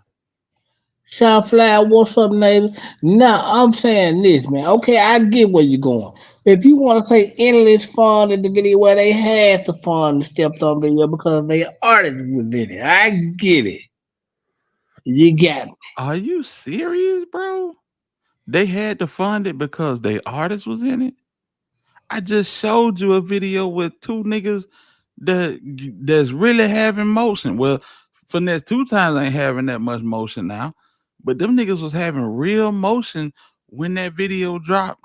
Shot fly, what's up, neighbor? Now I'm saying this, man. Okay, I get where you're going. If you want to say endless fun in the video where they had the fun stepped on video because they artists was in it, I get it. You got me. Are you serious, bro? They had to fund it because they artist was in it. I just showed you a video with two niggas that's really having motion. Well, finesse two times ain't having that much motion now, but them niggas was having real motion when that video dropped,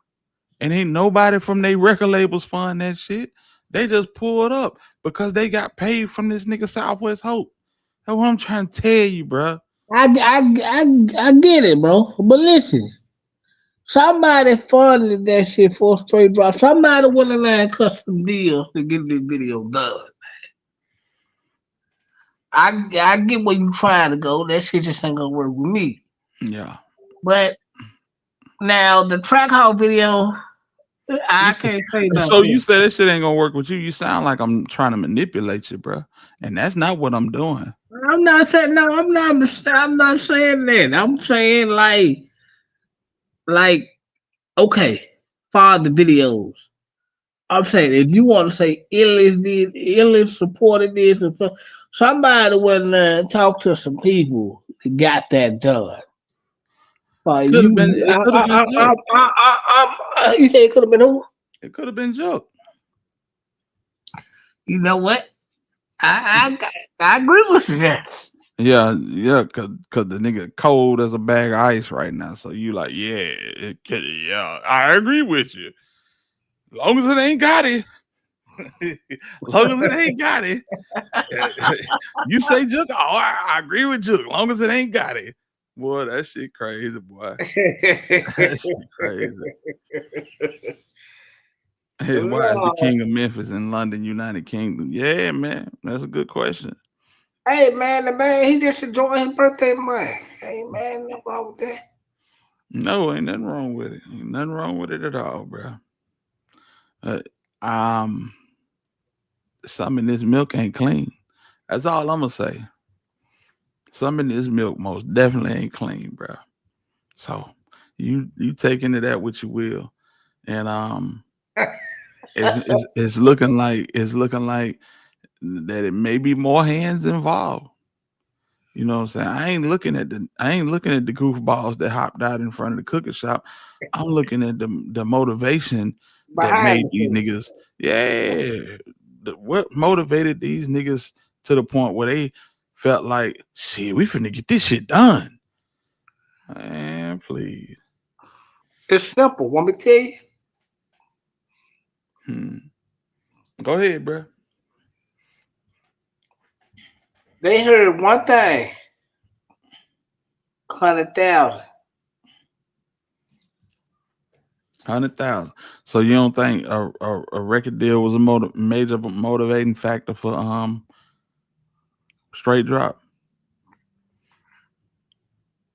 and ain't nobody from they record labels fund that shit. They just pulled up because they got paid from this nigga Southwest Hope. That's what I'm trying to tell you, bro. I get it, bro. But listen, somebody funded that shit for a straight drop. Somebody went in there and cut some deals to get this video done. I get where you trying to go. That shit just ain't gonna work with me. Yeah. But now the track hall video, You I said, can't say nothing. so you said that shit ain't gonna work with you. You sound like I'm trying to manipulate you, bro. And that's not what I'm doing. I'm not saying no. I'm not. I'm not saying that. I'm saying like okay, for the videos. I'm saying if you want to say illness did, illness supported this, and so somebody went and talked to some people that got that done. Could have been. It could have been Joke. You say it could have been who? It could have been Joke. You know what? I agree with you there. Yeah, cause the nigga cold as a bag of ice right now. So you like, yeah, I agree with you. Long as it ain't got it. Long as it ain't got it. You say Joke, I agree with you. Long as it ain't got it. Boy, that shit crazy, boy. That shit crazy. His why is the king of Memphis in London, United Kingdom? Yeah, man. That's a good question. Hey man, the man he just enjoyed his birthday month. Hey man, no wrong with that. No, ain't nothing wrong with it. Ain't nothing wrong with it at all, bro. Um, some in this milk ain't clean. That's all I'm gonna say. Some in this milk most definitely ain't clean, bro. So you take into that what you will, and it's looking like that it may be more hands involved. You know what I'm saying? I ain't looking at the goofballs that hopped out in front of the cookie shop. I'm looking at the motivation that Behind made these niggas. Yeah, what motivated these niggas to the point where they felt like, shit, we finna get this shit done. Man, please. it's simple. Want me to tell you? Go ahead, bro. They heard one thing. 100,000. 100,000. So you don't think a record deal was a major motivating factor for straight drop,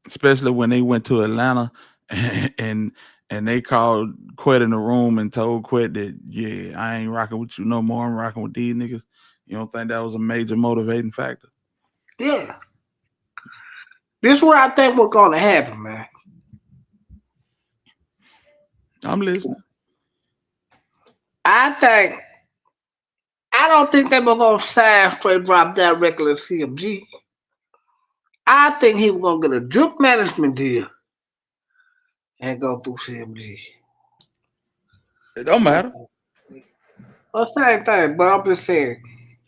especially when they went to Atlanta and they called Quet in the room and told Quet that, yeah, I ain't rocking with you no more. I'm rocking with these niggas. You don't think that was a major motivating factor? Yeah. This is where I think what's gonna happen, man. I'm listening. I don't think they were gonna sign straight drop that regular CMG. I think he was gonna get a juke management deal and go through CMG. It don't matter. Well, same thing, but I'm just saying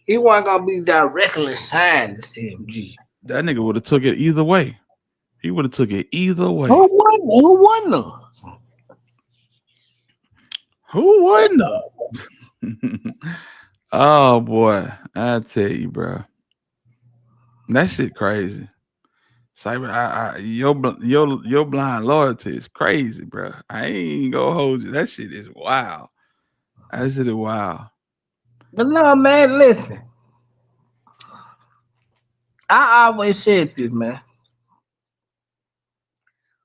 he wasn't gonna be directly signed to CMG. That nigga would have took it either way. He would have took it either way. Who won? Who won though? Who wouldn't? Oh boy, I tell you, bro, that shit crazy. Cyber, your blind loyalty is crazy, bro. I ain't gonna hold you. That shit is wild. That shit is wild. But no, man, listen. I always said this, man.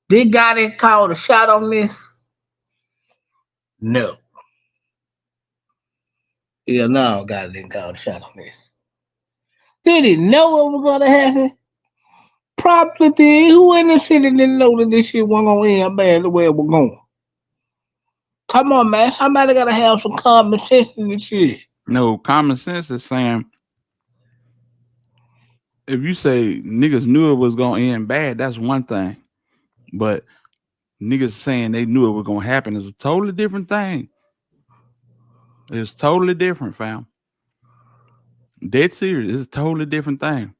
Did guy that called a shot on this? No. Yeah, no, God didn't call a shot on this. Did he know what was gonna happen? Probably did. Who in the city didn't know that this shit wasn't gonna end bad the way it was going? Come on, man. Somebody gotta have some common sense in this shit. No, common sense is saying if you say niggas knew it was gonna end bad, that's one thing. But niggas saying they knew it was gonna happen is a totally different thing. It's totally different, fam. Dead serious. It's a totally different thing.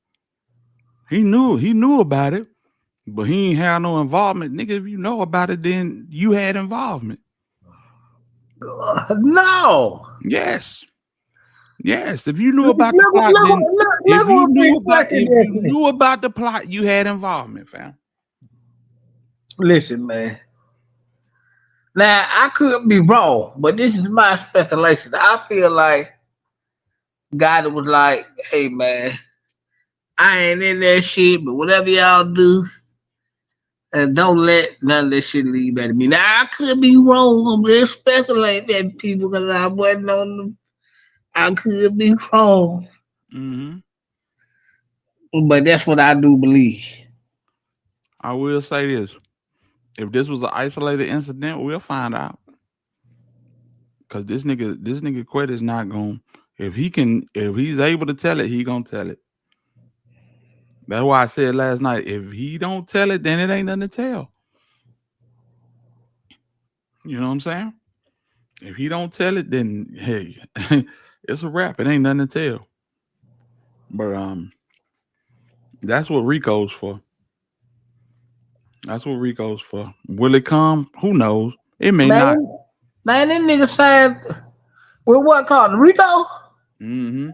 He knew about it, but he ain't had no involvement. Nigga, if you know about it, then you had involvement. No. Yes. Yes. If you knew about the plot, then if you knew about the plot, you had involvement, fam. Listen, man. Now I could be wrong, but this is my speculation. I feel like God was like, "Hey, man, I ain't in that shit, but whatever y'all do, and don't let none of this shit leave at me." Now I could be wrong. I'm just speculating that people because I wasn't on them. I could be wrong, Mm-hmm. but that's what I do believe. I will say this. If this was an isolated incident, we'll find out. Cause this nigga Quet is not gonna if he's able to tell it, he gonna tell it. That's why I said last night, if he don't tell it, then it ain't nothing to tell. You know what I'm saying? If he don't tell it, then hey, it's a wrap. It ain't nothing to tell. But that's what Rico's for. That's what Rico's for. Will it come? Who knows? It may not. Man, this nigga signed with what called Rico? Mm-hmm.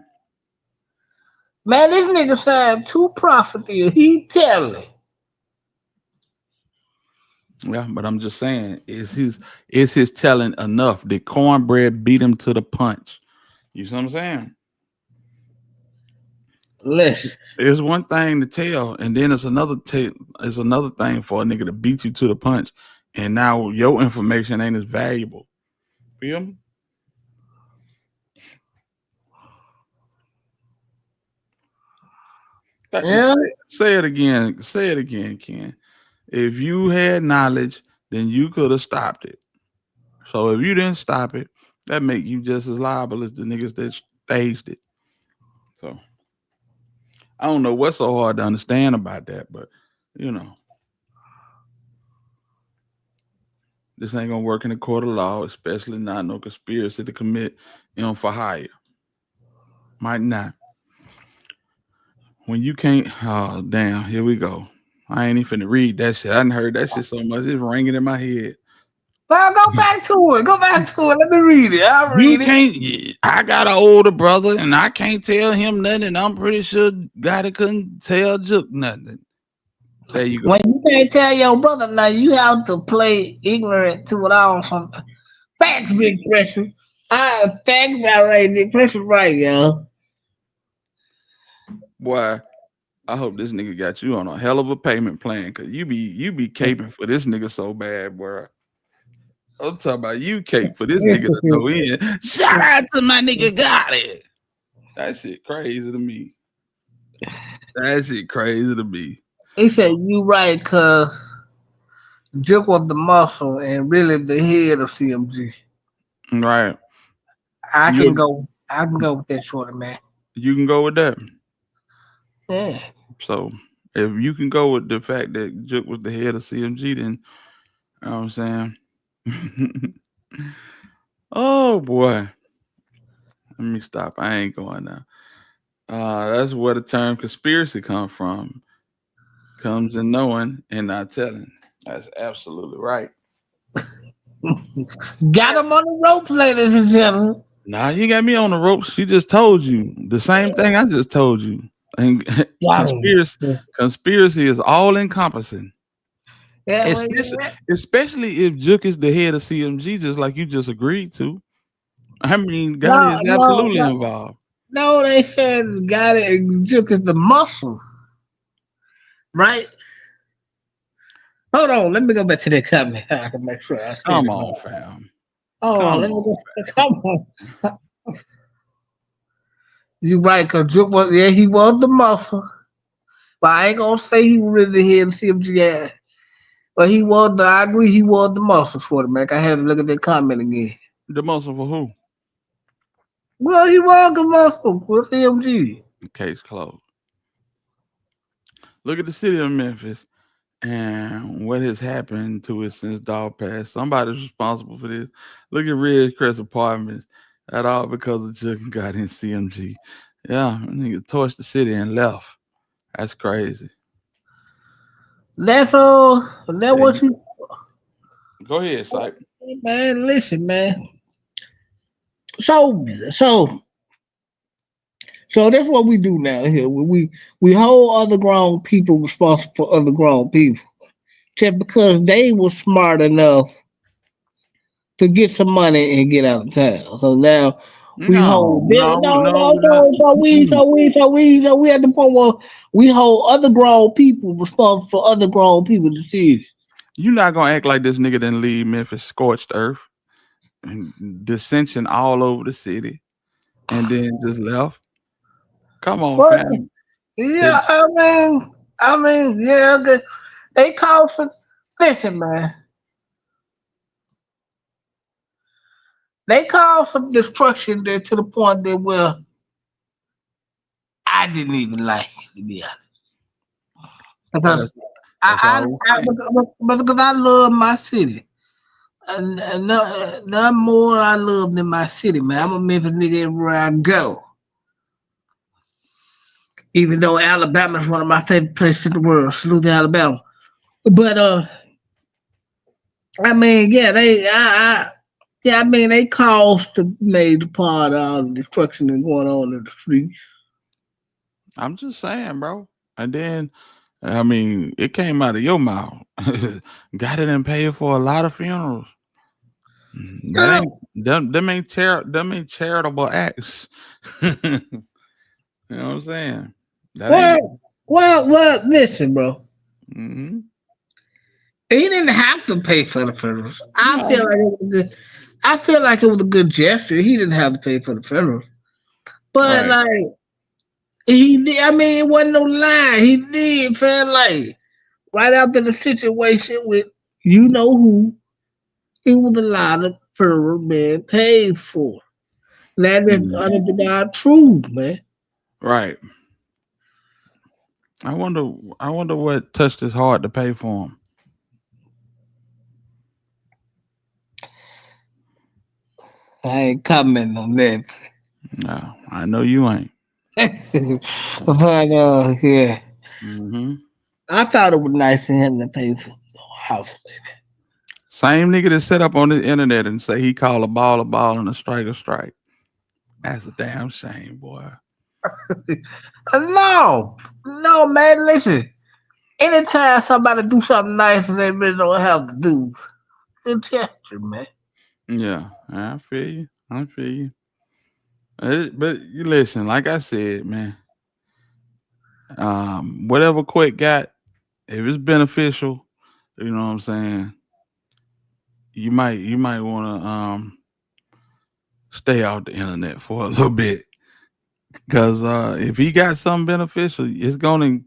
Man, this nigga signed 2 profit deals. He telling. Yeah, but I'm just saying, is his telling enough? Did Cornbread beat him to the punch? You see what I'm saying? Listen. It's one thing to tell, and then it's another thing for a nigga to beat you to the punch, and now your information ain't as valuable. Feel me? Yeah. Say it again. Say it again, Ken. If you had knowledge, then you could have stopped it. So if you didn't stop it, that make you just as liable as the niggas that staged it. So I don't know what's so hard to understand about that, but you know, this ain't gonna work in the court of law, especially not no conspiracy to commit for hire. Might not. When you can't, oh damn, here we go. I ain't even finna read that shit. I done heard that shit so much, it's ringing in my head. Well, go back to it. Go back to it. Let me read it. I'll read it. I got an older brother and I can't tell him nothing. I'm pretty sure God couldn't tell Jook nothing. There you go. When you can't tell your brother, now you have to play ignorant to it all. Something. Facts, big pressure. Facts about right, big pressure, right, yo. Boy, I hope this nigga got you on a hell of a payment plan, because you be caping for this nigga so bad, bro. I'm talking about you cape for this nigga to go in. Shout out to my nigga got it. That shit crazy to me. That shit crazy to me. He said you right, cause Jook was the muscle and really the head of CMG. Right. I can go with that shorter man. You can go with that. Yeah. So if you can go with the fact that Jook was the head of CMG, then you know what I'm saying. Oh boy. Let me stop. I ain't going now. That's where the term conspiracy comes from. Comes in knowing and not telling. That's absolutely right. Got him on the ropes, ladies and gentlemen. Nah, you got me on the ropes. She just told you the same thing I just told you. And conspiracy is all encompassing. Yeah, especially if Jook is the head of CMG, just like you just agreed to. I mean, God is absolutely involved. No, they said God Jook is the muscle. Right? Hold on, let me go back to that comment. I can make sure I Come on, fam. Let me go. Come on. You right, because Jook was he was the muscle. But I ain't gonna say he was really here to CMG ass. But he was the. I agree. He was the muscle for the man. I had to look at that comment again. The muscle for who? Well, he was the muscle for CMG. Case closed. Look at the city of Memphis and what has happened to it since Dog passed. Somebody's responsible for this. Look at Ridgecrest Apartments. That all because of Chuck and got in CMG. Yeah, nigga torched the city and left. That's crazy. That's all. That Yeah, what you. go ahead, Sype. Man, listen, man. So, so, so that's what we do now here. We hold other grown people responsible for other grown people just because they were smart enough to get some money and get out of town. So now we No, hold them. no, No, no, no, not. no. So we at the point where we hold other grown people responsible for other grown people decisions. You not gonna act like this nigga didn't leave Memphis scorched earth and dissension all over the city and then just left. Come on, But fam. It, yeah, yeah. They call for. Listen, man. They call for destruction there to the point that I didn't even like it, to be honest. well, Because that's all I'm saying. because I love my city. And not more I love than my city, man. I'm a Memphis nigga everywhere I go. Even though Alabama is one of my favorite places in the world. Salute to Alabama. But I mean, yeah, I mean, they caused a major part of all the destruction that's going on in the street. I'm just saying, bro. And then, I mean, it came out of your mouth. Got it and paid for a lot of funerals. That Uh, ain't them ain't charitable acts. You know what I'm saying? That ain't. listen, bro. Hmm. He didn't have to pay for the funerals. No, I feel like it was a good gesture. He didn't have to pay for the funerals, but right. like he did. I mean, it wasn't no lie. He did feel like right after the situation with you know who, it was a lot of funeral being paid for. That is Mhm. under the God truth, man. Right. I wonder. I wonder what touched his heart to pay for him. I ain't commenting on that. No, I know you ain't. But yeah, Hmm. I thought it was nice for him to pay for the house. Same nigga that set up on the internet and say he call a ball and a strike a strike. That's a damn shame, boy. No, no, man. Listen, anytime somebody do something nice and they really don't have to do, good gesture, man. Yeah, I feel you. I feel you. But you listen, like I said, man. Whatever Quick got, if it's beneficial, you know what I'm saying. You might want to stay off the internet for a little bit, because if he got something beneficial, it's gonna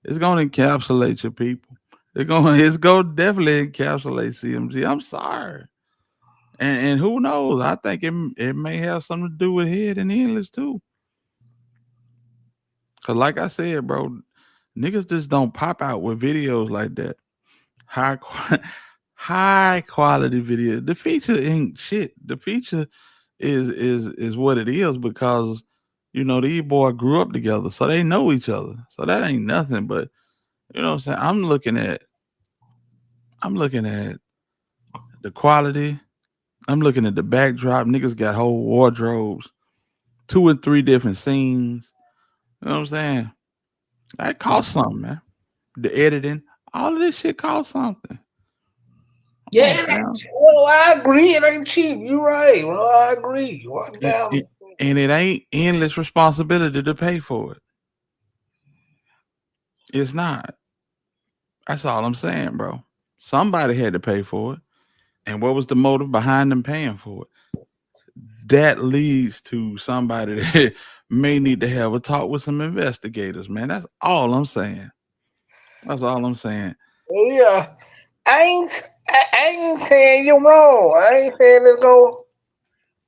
encapsulate your people. It's gonna definitely encapsulate CMG. I'm sorry. And who knows? I think it may have something to do with head and endless too. Cause like I said, bro, niggas just don't pop out with videos like that. High high quality video. The feature ain't shit. The feature is what it is because these boys grew up together, so they know each other. So that ain't nothing. But you know what I'm saying? I'm looking at the quality. I'm looking at the backdrop. Niggas got whole wardrobes, 2 and 3 different scenes. You know what I'm saying? That costs something, man. The editing, all of this shit costs something. Come Yeah, on, fam. well, I agree. It ain't cheap. You're right. Well, I agree. One And, thousand. and and it ain't endless responsibility to pay for it. It's not. That's all I'm saying, bro. Somebody had to pay for it. And what was the motive behind them paying for it? That leads to somebody that may need to have a talk with some investigators, man. That's all I'm saying. That's all I'm saying. Yeah, I ain't saying you're wrong. I ain't saying it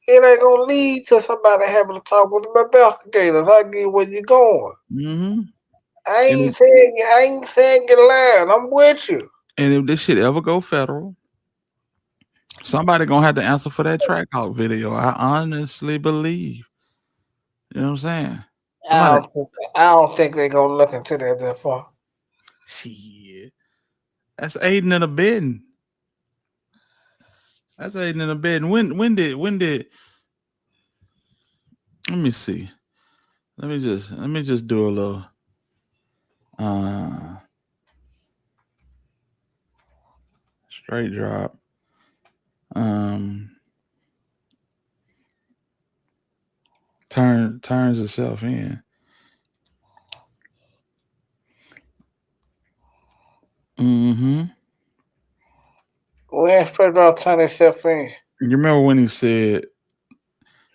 ain't gonna lead to somebody having to talk with the investigators. I get where you're going. Hmm. I And ain't saying you're lying. I'm with you. if this shit ever go federal, somebody gonna have to answer for that track out video. I honestly believe. You know what I'm saying? I Somebody. don't think, I don't think they're gonna look into that far. Shit. That's aiding and abetting. That's aiding and abetting. When did let me see. Let me just do a little uh straight drop. Um turns itself in. Mm-hmm. When straight out turn himself in. You remember when he said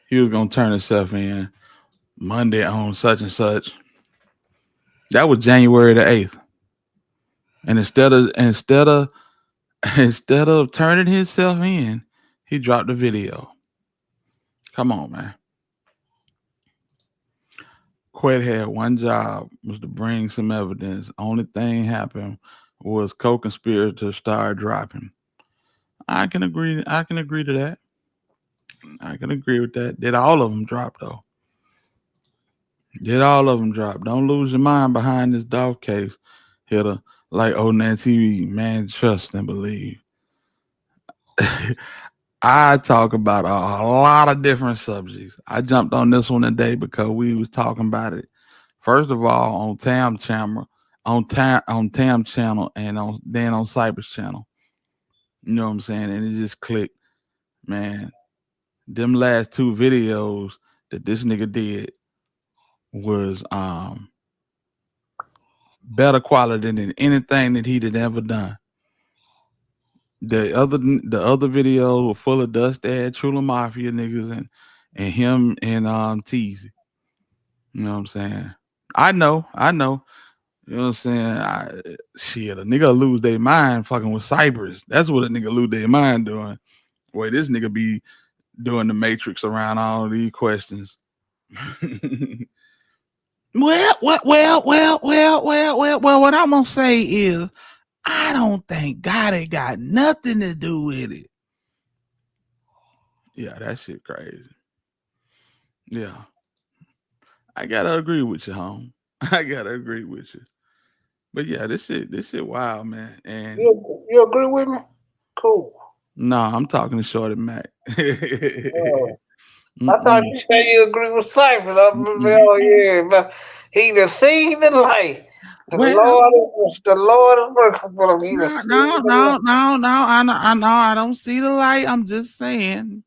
he was gonna turn himself in Monday on such and such? That was January the 8th. And instead of turning himself in, he dropped the video. Come on, man. Quet had one job was to bring some evidence. Only thing happened was co-conspirators started dropping. I can agree. I can agree to that. I can agree with that. Did all of them drop though? Did all of them drop? Don't lose your mind behind this dog case. Hitter like old TV, man, trust and believe. I talk about a lot of different subjects. I jumped on this one today because we was talking about it. First of all, on Tam channel, and on Cyber's channel. You know what I'm saying? And it just clicked, man. Them last two videos that this nigga did was better quality than anything that he'd ever done. The other videos were full of Dust Dad, Trula Mafia niggas, and him and Teasy. You know what I'm saying? I know. You know what I'm saying? Shit, a nigga lose their mind fucking with Cybers. That's what a nigga lose their mind doing. Boy, this nigga be doing the Matrix around all these questions. Well, what I'm gonna say is I don't think God ain't got nothing to do with it. Yeah, that shit crazy. Yeah. I gotta agree with you, home. I gotta agree with you. But yeah, this shit wild, man. And You agree with me? Cool. no, I'm talking to Shorty Mac. Oh, I thought Mm-mm, you said you agree with Cypher. mm-mm. Oh yeah, but he done seen the light. Well, The Lord is working for him. He done no, seen no, the light. no, no, no. I know. I don't see the light. I'm just saying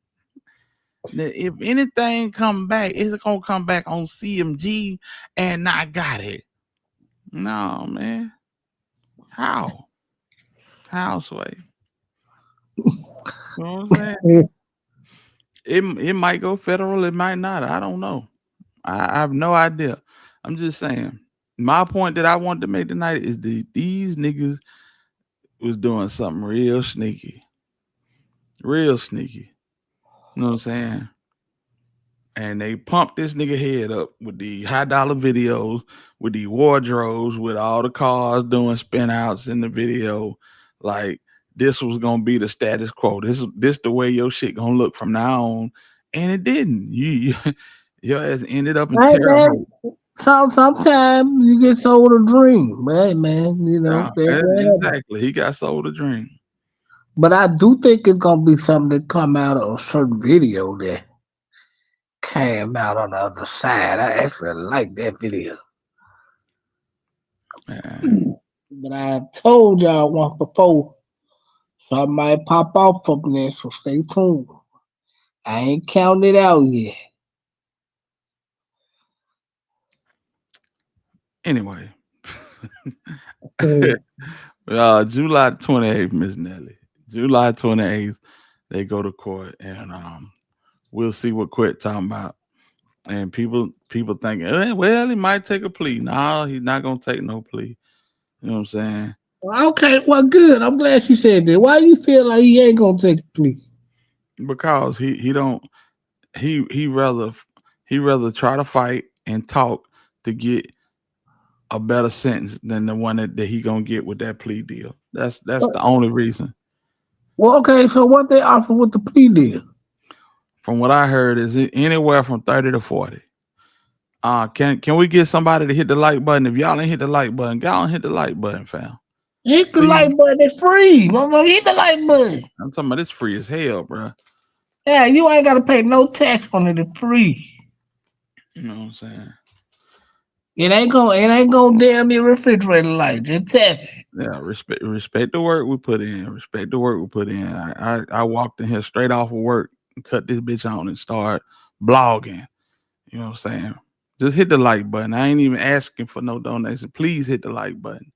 that if anything come back, it's gonna come back on CMG, and I got it. No, man. How? How, Sway? You know what I'm saying? It might go federal. It might not. I don't know. I have no idea. I'm just saying. My point that I wanted to make tonight is these niggas was doing something real sneaky. Real sneaky. You know what I'm saying? And they pumped this nigga head up with the high dollar videos, with the wardrobes, with all the cars doing spin outs in the video. Like this was gonna be the status quo. This the way your shit gonna look from now on. And it didn't. You your ass ended up in Hey Terre man, Haute. sometimes you get sold a dream, right, man? You know Yeah, that happens. exactly. He got sold a dream. But I do think it's gonna be something that come out of a certain video that came out on the other side. I actually like that video. Man. But I told y'all once before, something might pop off from there, so stay tuned. I ain't counting it out yet. Anyway. Mm. July 28th, Miss Nelly. July 28th, they go to court and we'll see what Quit talking about. And people thinking, well, he might take a plea. No, he's not gonna take no plea. You know what I'm saying? Okay, well, good. I'm glad you said that. Why you feel like he ain't gonna take the plea? Because he don't he rather try to fight and talk to get a better sentence than the one that he gonna get with that plea deal. That's the only reason. Well, okay, so what they offer with the plea deal? From what I heard, is it anywhere from 30 to 40. Can we get somebody to hit the like button? If y'all ain't hit the like button, y'all hit the like button, fam. Hit the Please. like button. It's free. Mama, hit the like button. I'm talking about this free as hell, bro. Yeah, you ain't gotta pay no tax on it. It's free. You know what I'm saying? It ain't gonna damn your refrigerator light. Just tap it. Yeah, respect the work we put in. Respect the work we put in. I walked in here straight off of work and cut this bitch on and start blogging. You know what I'm saying? Just hit the like button. I ain't even asking for no donation. Please hit the like button.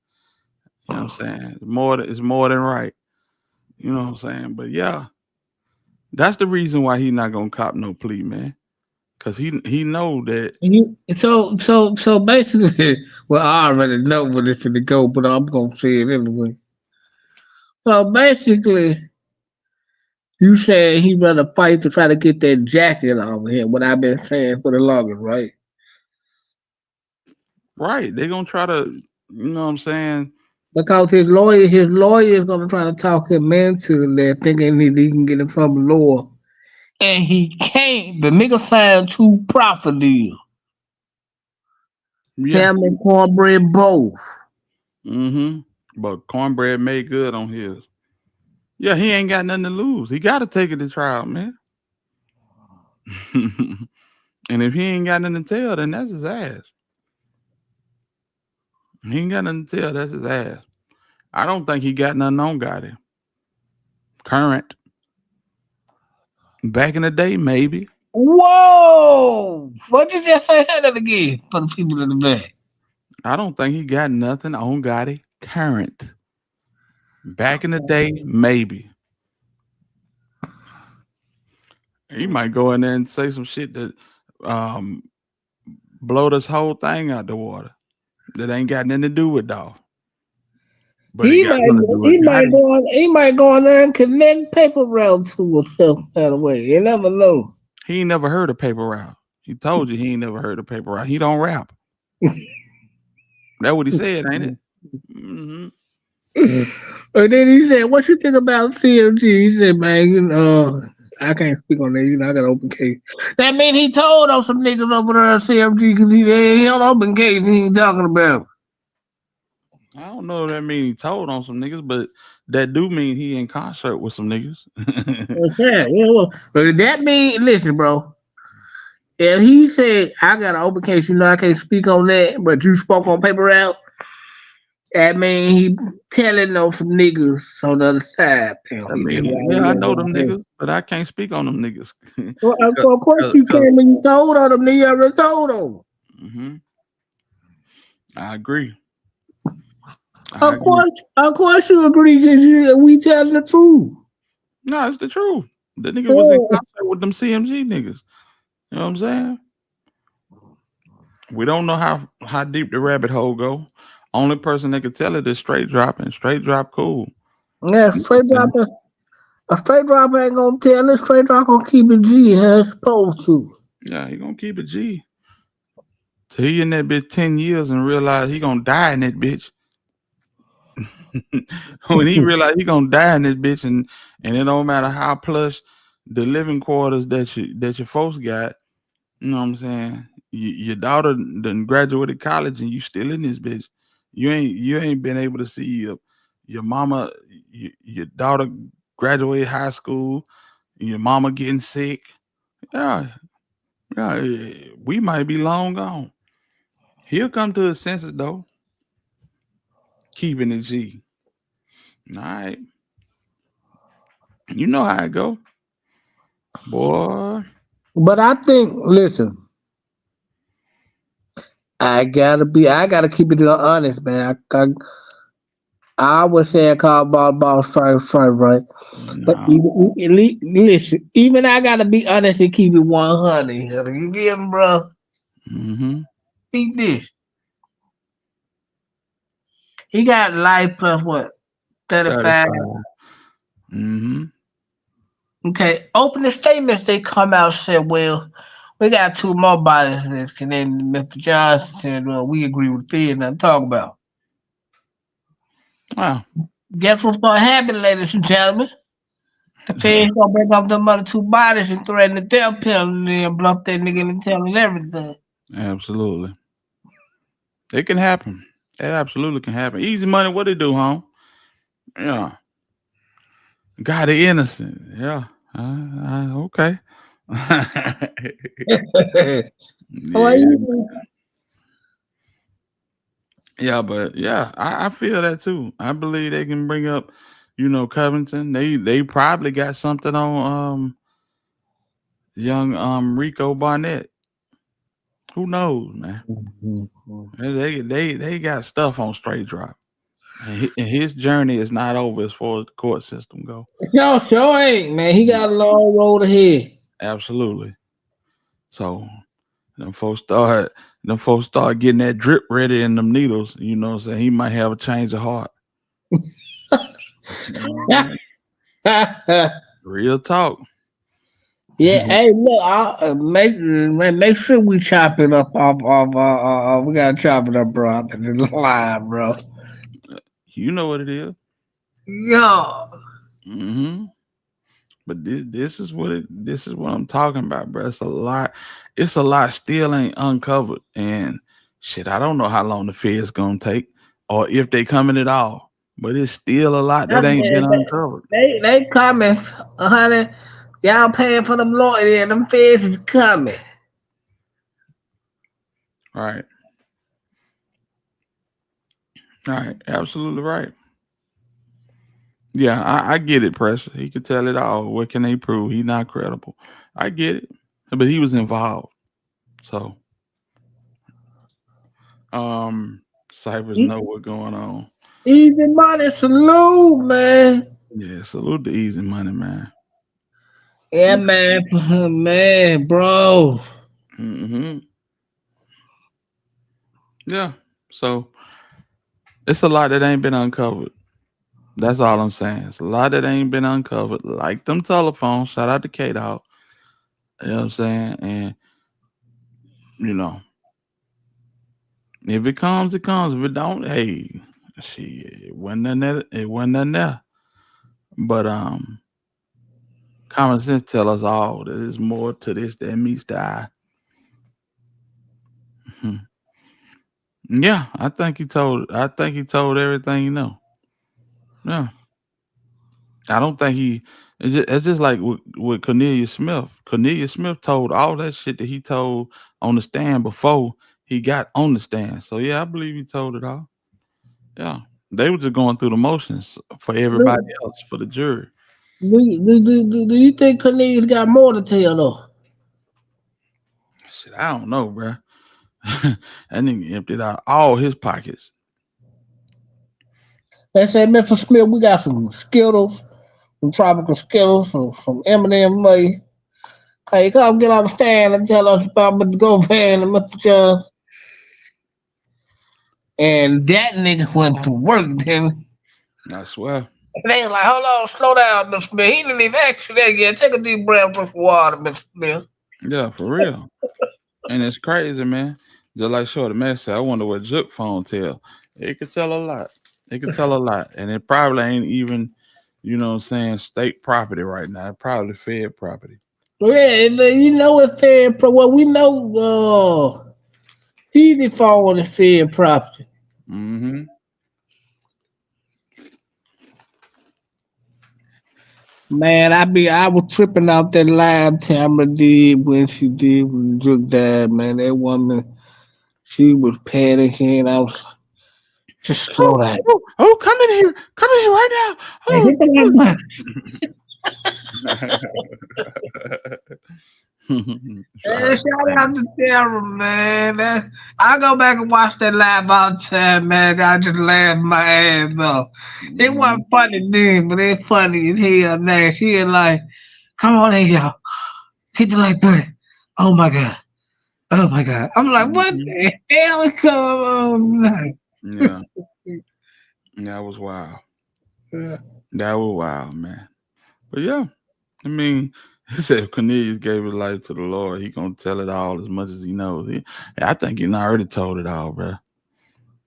You know what I'm saying? It's more than right. You know what I'm saying? But yeah, that's the reason why he not gonna cop no plea, man. Cause he know that. So basically, well, I already know where it's gonna go, but I'm gonna say it anyway. So basically, you said he rather fight to try to get that jacket off of him. What I've been saying for the longest, right? Right. They gonna try to, you know what I'm saying? Because his lawyer is gonna try to talk him into that, thinking he can get it from the law, and he can't. The nigga signed 2 profit deals. Yeah. Him and cornbread both. Mm-hmm. But cornbread made good on his. Yeah, he ain't got nothing to lose. He gotta take it to trial, man. And if he ain't got nothing to tell, then that's his ass. He ain't got nothing to tell, that's his ass. I don't think he got nothing on got him. Current. Back in the day, maybe. Whoa! What did you just say? Say that again for the people in the back. I don't think he got nothing on Gotti current. Back in the day, maybe. He might go in there and say some shit that blow this whole thing out the water. That ain't got nothing to do with Dolph. But it He got might something to do with Gotti. he might go in there and connect paper round to himself kind of way. You never know. He ain't never heard of paper route. He told you he ain't never heard of paper route. He don't rap. That's what he said, ain't it? Mm-hmm. And then he said, "What you think about CMG?" He said, "Man, I can't speak on that. I got open case." That mean he told on some niggas over there at CMG because he on open case. He ain't talking about. I don't know if that mean he told on some niggas, but that do mean he in concert with some niggas. Yeah, well, but that mean, listen, bro. If he said, "I got an open case," I can't speak on that, but you spoke on paper out. That mean he telling on some niggas on the other side. I mean, yeah, I know them niggas, but I can't speak on them niggas. Well, of course you can when you told on them, nigga. You already told on them. Mm-hmm. I agree. Of course you agree because we telling the truth. No, it's the truth. The niggas was in Yeah. concert with them CMG niggas. You know what I'm saying? We don't know how deep the rabbit hole go. Only person that could tell it is straight dropping. Straight drop cool. Yeah, straight drop. A straight drop ain't gonna tell it. Straight drop gonna keep it G as supposed to. Yeah, he gonna keep it G. So he in that bitch 10 years and realize he gonna die in that bitch. When he realize he gonna die in this bitch and it don't matter how plush the living quarters that your folks got, you know what I'm saying? Your daughter done graduated college and you still in this bitch. You ain't been able to see your mama, your daughter graduated high school, your mama getting sick. Yeah, we might be long gone. He'll come to his senses though. Keeping it G. All right. You know how it go. Boy. But I think, listen, I gotta keep it honest, man. I would say I call ball strike, right? But No. listen, even I gotta be honest and keep it 100. You feel me, bro? Mm-hmm. Think this. He got life plus what? 35. 35. Mm-hmm. Okay. Opening statements they come out and said, well, we got two more bodies. And then Mr. Johnson said, well, we agree with Fed and I'm talking about. Wow. Guess what's gonna happen, ladies and gentlemen? The Feds gonna bring up them other two bodies and threaten the death penalty and bluff that nigga and tell him everything. Absolutely. It can happen. It absolutely can happen. Easy money, what it do, home? Yeah. God the innocent. Yeah. Okay. How are Yeah. you? Yeah, but yeah, I feel that too. I believe they can bring up, Covington. They probably got something on young Rico Barnett. Who knows, man? They got stuff on straight drop. And his journey is not over as far as the court system go. No, sure ain't, man. He got a long road ahead. Absolutely. So them folks start getting that drip ready in them needles, what I'm saying? He might have a change of heart. Mhm. Real talk. Yeah, hey, look, I'll, make sure we chop it up off. We gotta chop it up, bro. After the line, bro. You know what it is. Yo, Mm-hmm. But this is what I'm talking about, bro. It's a lot. It's a lot still ain't uncovered, and shit. I don't know how long the Fed's gonna take, or if they coming at all. But it's still a lot that ain't been uncovered. they coming, honey. Y'all paying for them lawyers and them feds is coming. Right. Right. Absolutely right. Yeah, I get it, Pressure. He could tell it all. What can they prove? He not credible. I get it, but he was involved. So, Cypress E- know what's going on. Easy money salute, man. Yeah, salute the easy money, man. Yeah, man, man, bro. Mm-hmm. Yeah. So it's a lot that ain't been uncovered. That's all I'm saying. It's a lot that ain't been uncovered. Like them telephones. Shout out to K Dog. You know what I'm saying? And you know, if it comes, it comes. If it don't, hey, shit, it wasn't nothing there. It wasn't nothing there. But common sense tell us all that there's more to this than meets the eye. Mhm. Yeah, I think he told everything you know. Yeah. I don't think it's just like with Cornelius Smith. Cornelius Smith told all that shit that he told on the stand before he got on the stand. So yeah, I believe he told it all. Yeah. They were just going through the motions for everybody Do, else, for the jury. do you think Cornelius got more to tell though? Shit, I don't know, bro. That nigga emptied out all his pockets. They say, Mr. Smith, we got some Skittles, some tropical Skittles from Eminem May. Hey, come get on the stand and tell us about Mr. Govan and Mr. John. And that nigga went to work, then. I swear. They was like, hold on, slow down, Mr. Smith. He didn't even ask you that yet. Take a deep breath, drink some water, Mr. Smith. Yeah, for real. And it's crazy, man. Just like Shorty Massey, I wonder what Juke phone tell. It could tell a lot. It could tell a lot. And it probably ain't even, what I'm saying, state property right now. It probably Fed property. Yeah, you know what fair well, we know TV phone is fair property. Mm-hmm. Man, I was tripping out that live Tamara did when Drake died, man. That woman, she was panicking. I was just slow Oh, down. oh, come in here. Come in here right now. Hey, Oh, hit the oh. like button. Hey, shout out to Terra, man. I go back and watch that live all the time, man. I just laugh my ass off. It wasn't funny then, but it's funny as hell now. She is like, come on in, y'all. Hit the like button. Oh my god. Oh my god. I'm like, what Mhm. the hell is going on now? Yeah, that was wild. Yeah. That was wild, man. But yeah, I mean, he said if Cornelius gave his life to the Lord, he gonna tell it all as much as he knows. I think he already told it all, bro.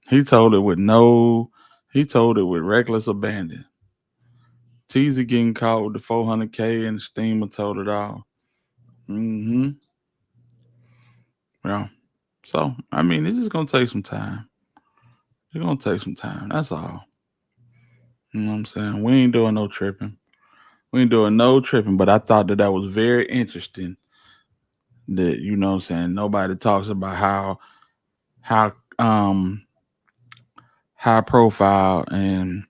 He told it with no, he told it with reckless abandon. Teasy getting caught with the 400K and the steamer told it all. Mm-hmm. Yeah. So I mean, it's just gonna take some time. It's gonna take some time. That's all. You know what I'm saying? We ain't doing no tripping. We ain't doing no tripping. But I thought that was very interesting. That what I'm saying, nobody talks about how high profile and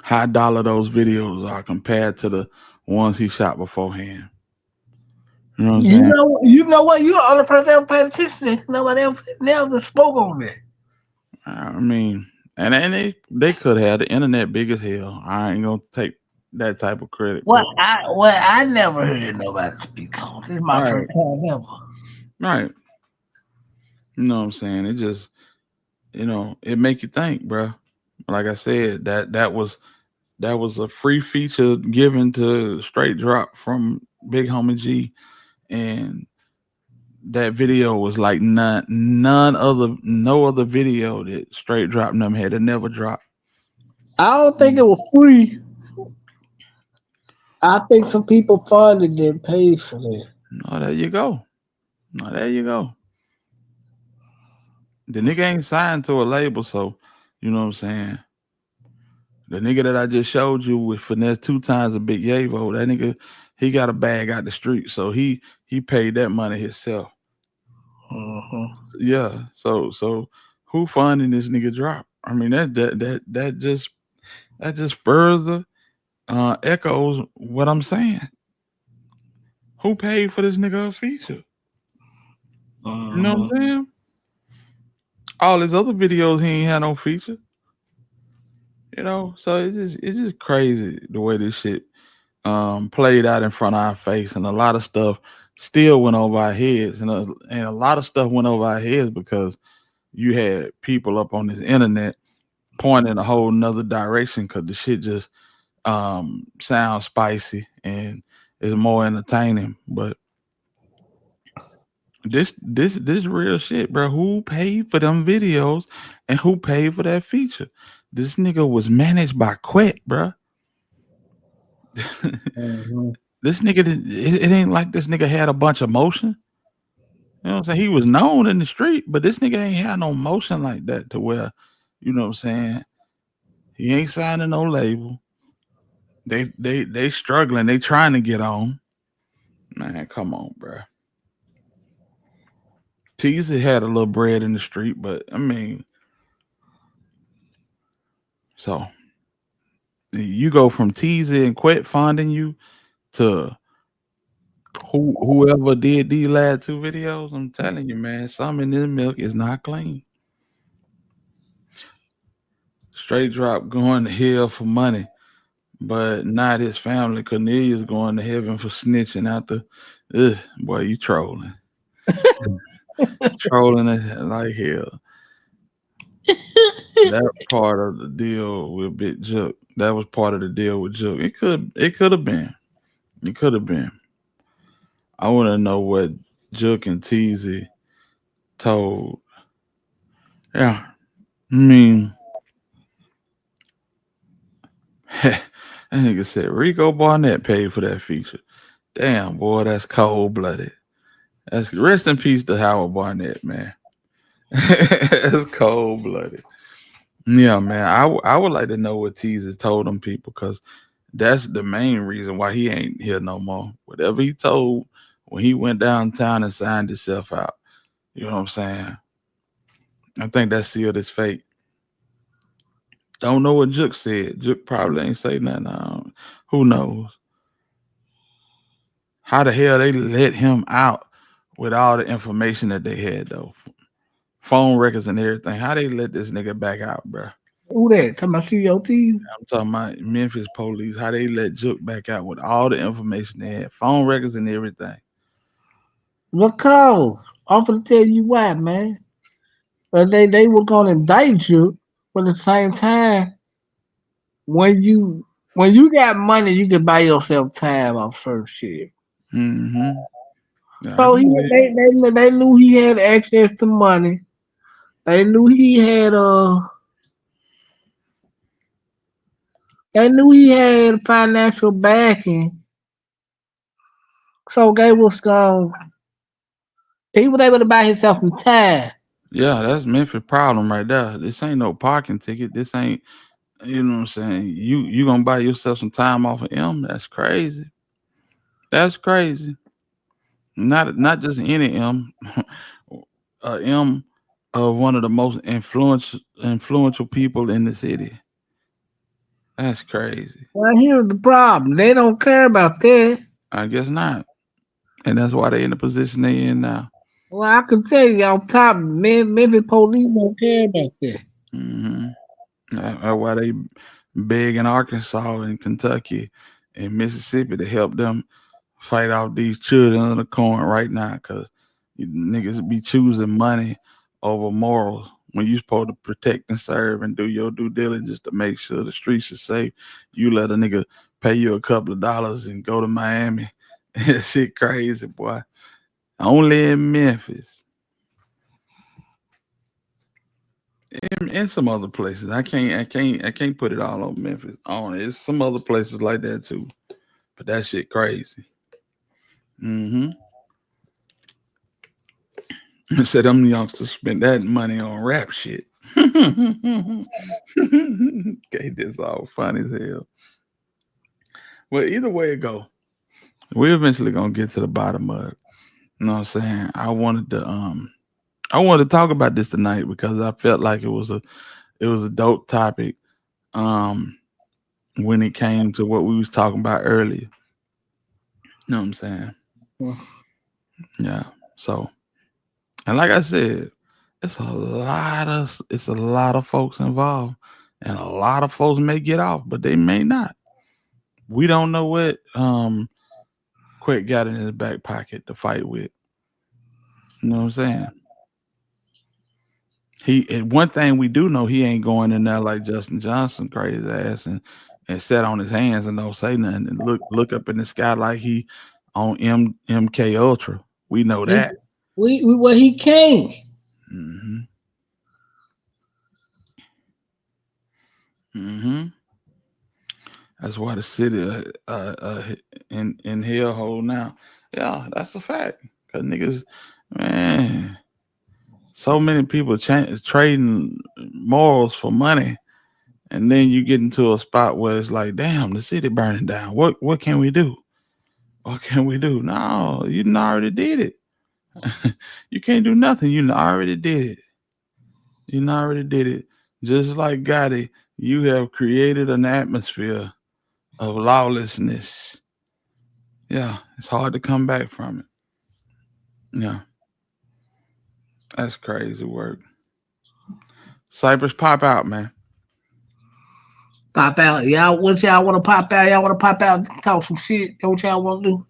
high dollar those videos are compared to the ones he shot beforehand. You know what I'm saying? You know what? You the only person ever paid attention. Nobody else never spoke on that. I mean, and they could have the internet big as hell. I ain't gonna take that type of credit, but I never heard nobody speak on. This is my right, first time ever. right. You know what I'm saying? It just it make you think, bro. Like I said, that was a free feature given to Straight Drop from Big Homie G, and that video was like no other video that Straight Drop them had to never dropped. I don't think it was free. I think some people funded it and paid for that. No, there you go. No, there you go. The nigga ain't signed to a label, so you know what I'm saying. The nigga that I just showed you with finesse 2 times a big Yavo, that nigga, he got a bag out the street, so he paid that money himself. Mhm. Yeah, so who funding this nigga drop? I mean that just further echoes what I'm saying. Who paid for this nigga a feature? You know what Mhm. I'm saying? All his other videos, he ain't had no feature. So it's just crazy the way this shit played out in front of our face, and a lot of stuff still went over our heads, and a lot of stuff went over our heads because you had people up on this internet pointing a whole nother direction because the shit just sounds spicy and is more entertaining. But this real shit, bro. Who paid for them videos and who paid for that feature? This nigga was managed by Quet, bro. Mhm. This nigga, it ain't like this nigga had a bunch of motion. You know what I'm saying? He was known in the street, but this nigga ain't had no motion like that to where, you know what I'm saying? He ain't signing no label. They struggling. They trying to get on. Man, come on, bro. Teasy had a little bread in the street, but I mean, so you go from Teasy and Quet finding you to whoever did these last 2 videos. I'm telling you, man, some in this milk is not clean. Straight Drop going to hell for money, but not his family. Cornelius going to heaven for snitching after. Ugh, boy, you trolling. Trolling it like hell. That part of the deal with Big Jook. That was part of the deal with Jook. It could have been. It could have been. I want to know what Jook and Teasy told. Yeah, I mean, that nigga said Rico Barnett paid for that feature. Damn, boy, that's cold blooded. That's rest in peace to Howard Barnett, man. That's cold blooded. Yeah, man. I would like to know what Teasy told them people because that's the main reason why he ain't here no more. Whatever he told when he went downtown and signed himself out. You know what I'm saying? I think that sealed his fate. Don't know what Jook said. Jook probably ain't say nothing. Who knows? How the hell they let him out with all the information that they had though? Phone records and everything. How they let this nigga back out, bro? Who that? Talking about COTs? I'm talking about Memphis police. How they let Jook back out with all the information they had, phone records and everything. Because I'm gonna tell you why, man. But they were gonna indict you, but at the same time, when you got money, you can buy yourself time off certain shit. Mm-hmm. Yeah, I So can believe. they knew he had access to money. They knew he had they knew he had financial backing. So they was he was able to buy himself some time. Yeah, that's Memphis problem right there. This ain't no parking ticket. This ain't, you know what I'm saying. You gonna buy yourself some time off of M? That's crazy. That's crazy. Not just any M, M of one of the most influential people in the city. That's crazy. Well, here's the problem. They don't care about that. I guess not, and that's why they in the position they in now. Well, I can tell you off top, Memphis police don't care about that. Hmm. That's why they beg in Arkansas and Kentucky and Mississippi to help them fight off these children of the corn right now, because you niggas be choosing money over morals when you supposed to protect and serve and do your due diligence to make sure the streets are safe. You let a nigga pay you a couple of dollars and go to Miami. That shit crazy, boy. Only in Memphis. And some other places. I can't put it all on Memphis. On it. It's some other places like that too. But that shit crazy. Mm-hmm. Said them youngsters spend that money on rap shit. Okay, this all funny as hell. Well, either way it go, we're eventually gonna get to the bottom of it. You know what I'm saying? I wanted to talk about this tonight because I felt like it was a dope topic. Um when it came to what we was talking about earlier. You know what I'm saying? Yeah. So, and like I said, it's a lot of folks involved, and a lot of folks may get off, but they may not. We don't know what Quick got in his back pocket to fight with. You know what I'm saying? One thing we do know, he ain't going in there like Justin Johnson crazy ass and sit on his hands and don't say nothing and look up in the sky like he on MK Ultra. We know He, that. we well he can't. Hmm. Hmm. That's why the city in hellhole now. Yeah, that's a fact. Cause niggas, man, so many people trading morals for money, and then you get into a spot where it's like, damn, the city burning down. What can we do? What can we do? No, you done already did it. You can't do nothing. You done already did it. You done already did it. Just like Gotti, you have created an atmosphere of lawlessness. Yeah, it's hard to come back from it. Yeah, that's crazy work. Cypress, pop out, man. Pop out. Y'all what y'all wanna pop out? Y'all wanna pop out and talk some shit? That what y'all wanna do?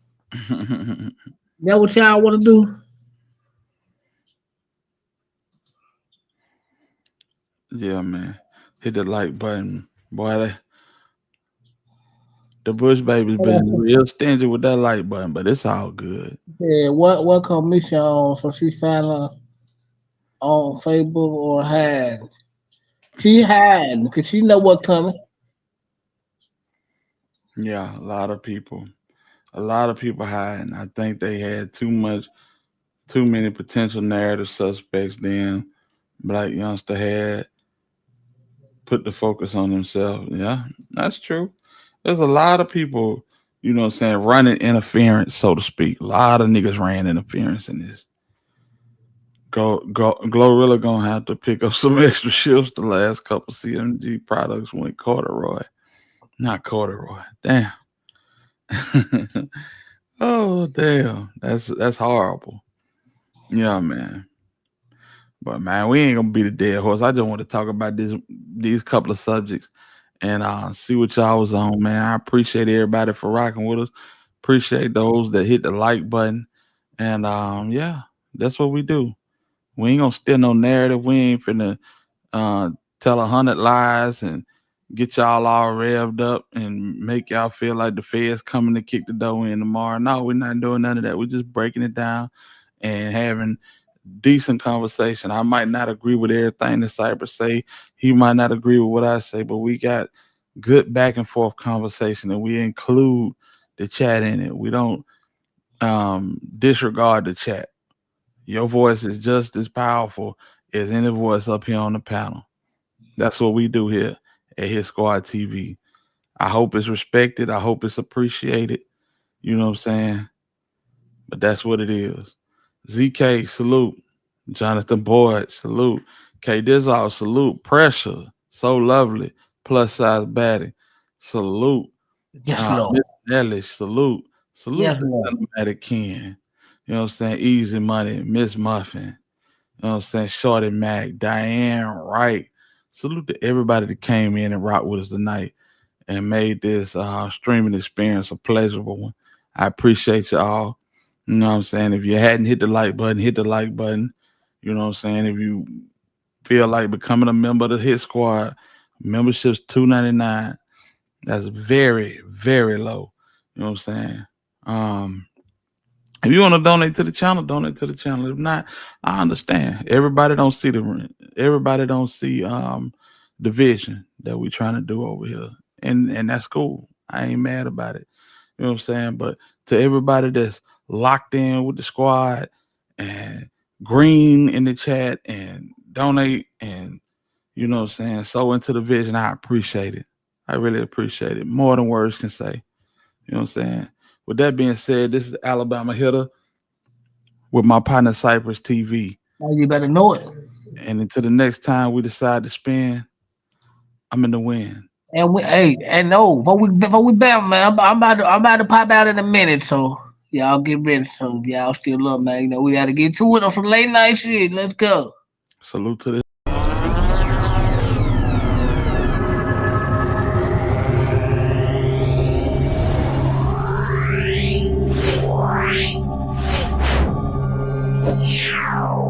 That what y'all wanna do? Yeah, man. Hit the like button. Boy, the Bush baby's been real stingy with that like button, but it's all good. Yeah, what commission on so she found her on Facebook or hide? She hiding because she know what coming. Yeah, a lot of people hiding. I think they had too many potential narrative suspects then. Black youngster had put the focus on themselves. Yeah, that's true. There's a lot of people, you know what I'm saying, running interference, so to speak. A lot of niggas ran interference in this. Glorilla gonna have to pick up some extra shifts the last couple CMG products went corduroy. Not corduroy. Damn. Oh damn, that's horrible. Yeah, man. But man, we ain't gonna be the dead horse. I just want to talk about these couple of subjects and see what y'all was on, man. I appreciate everybody for rocking with us. Appreciate those that hit the like button. And yeah, that's what we do. We ain't gonna steal no narrative. We ain't finna uh, tell 100 lies and get y'all all revved up and make y'all feel like the Fed's coming to kick the door in tomorrow. No, we're not doing none of that. We're just breaking it down and having decent conversation. I might not agree with everything that Cyber say. He might not agree with what I say, but we got good back and forth conversation, and we include the chat in it. We don't disregard the chat. Your voice is just as powerful as any voice up here on the panel. That's what we do here at Hit Squad TV. I hope it's respected. I hope it's appreciated. You know what I'm saying? But that's what it is. ZK, salute. Jonathan Boyd, salute. K Dizzle, salute. Pressure, so lovely. Plus size baddie, salute. Yes, Lord. Miss Nellish, salute. Salute Yes, to Lord. Cinematic Ken. You know what I'm saying? Easy Money, Miss Muffin. You know what I'm saying? Shorty Mac, Diane Wright. Salute to everybody that came in and rocked with us tonight and made this streaming experience a pleasurable one. I appreciate you all. You know what I'm saying? If you hadn't hit the like button, hit the like button. You know what I'm saying? If you feel like becoming a member of the Hit Squad, membership's $2.99. That's very, very low. You know what I'm saying? If you want to donate to the channel, donate to the channel. If not, I understand. Everybody don't see the vision that we trying to do over here. And that's cool. I ain't mad about it. You know what I'm saying? But to everybody that's locked in with the squad and green in the chat and donate and you know what I'm saying, so into the vision, I appreciate it. I really appreciate it. More than words can say. You know what I'm saying? With that being said, this is Alabama Hitter with my partner Cypress TV. Now you better know it. And until the next time we decide to spin, I'm in the win. And before we bounce, man, I'm about to pop out in a minute, so y'all get ready. So y'all still up, man. You know we got to get to it on some late night shit. Let's go. Salute to this. Yeah.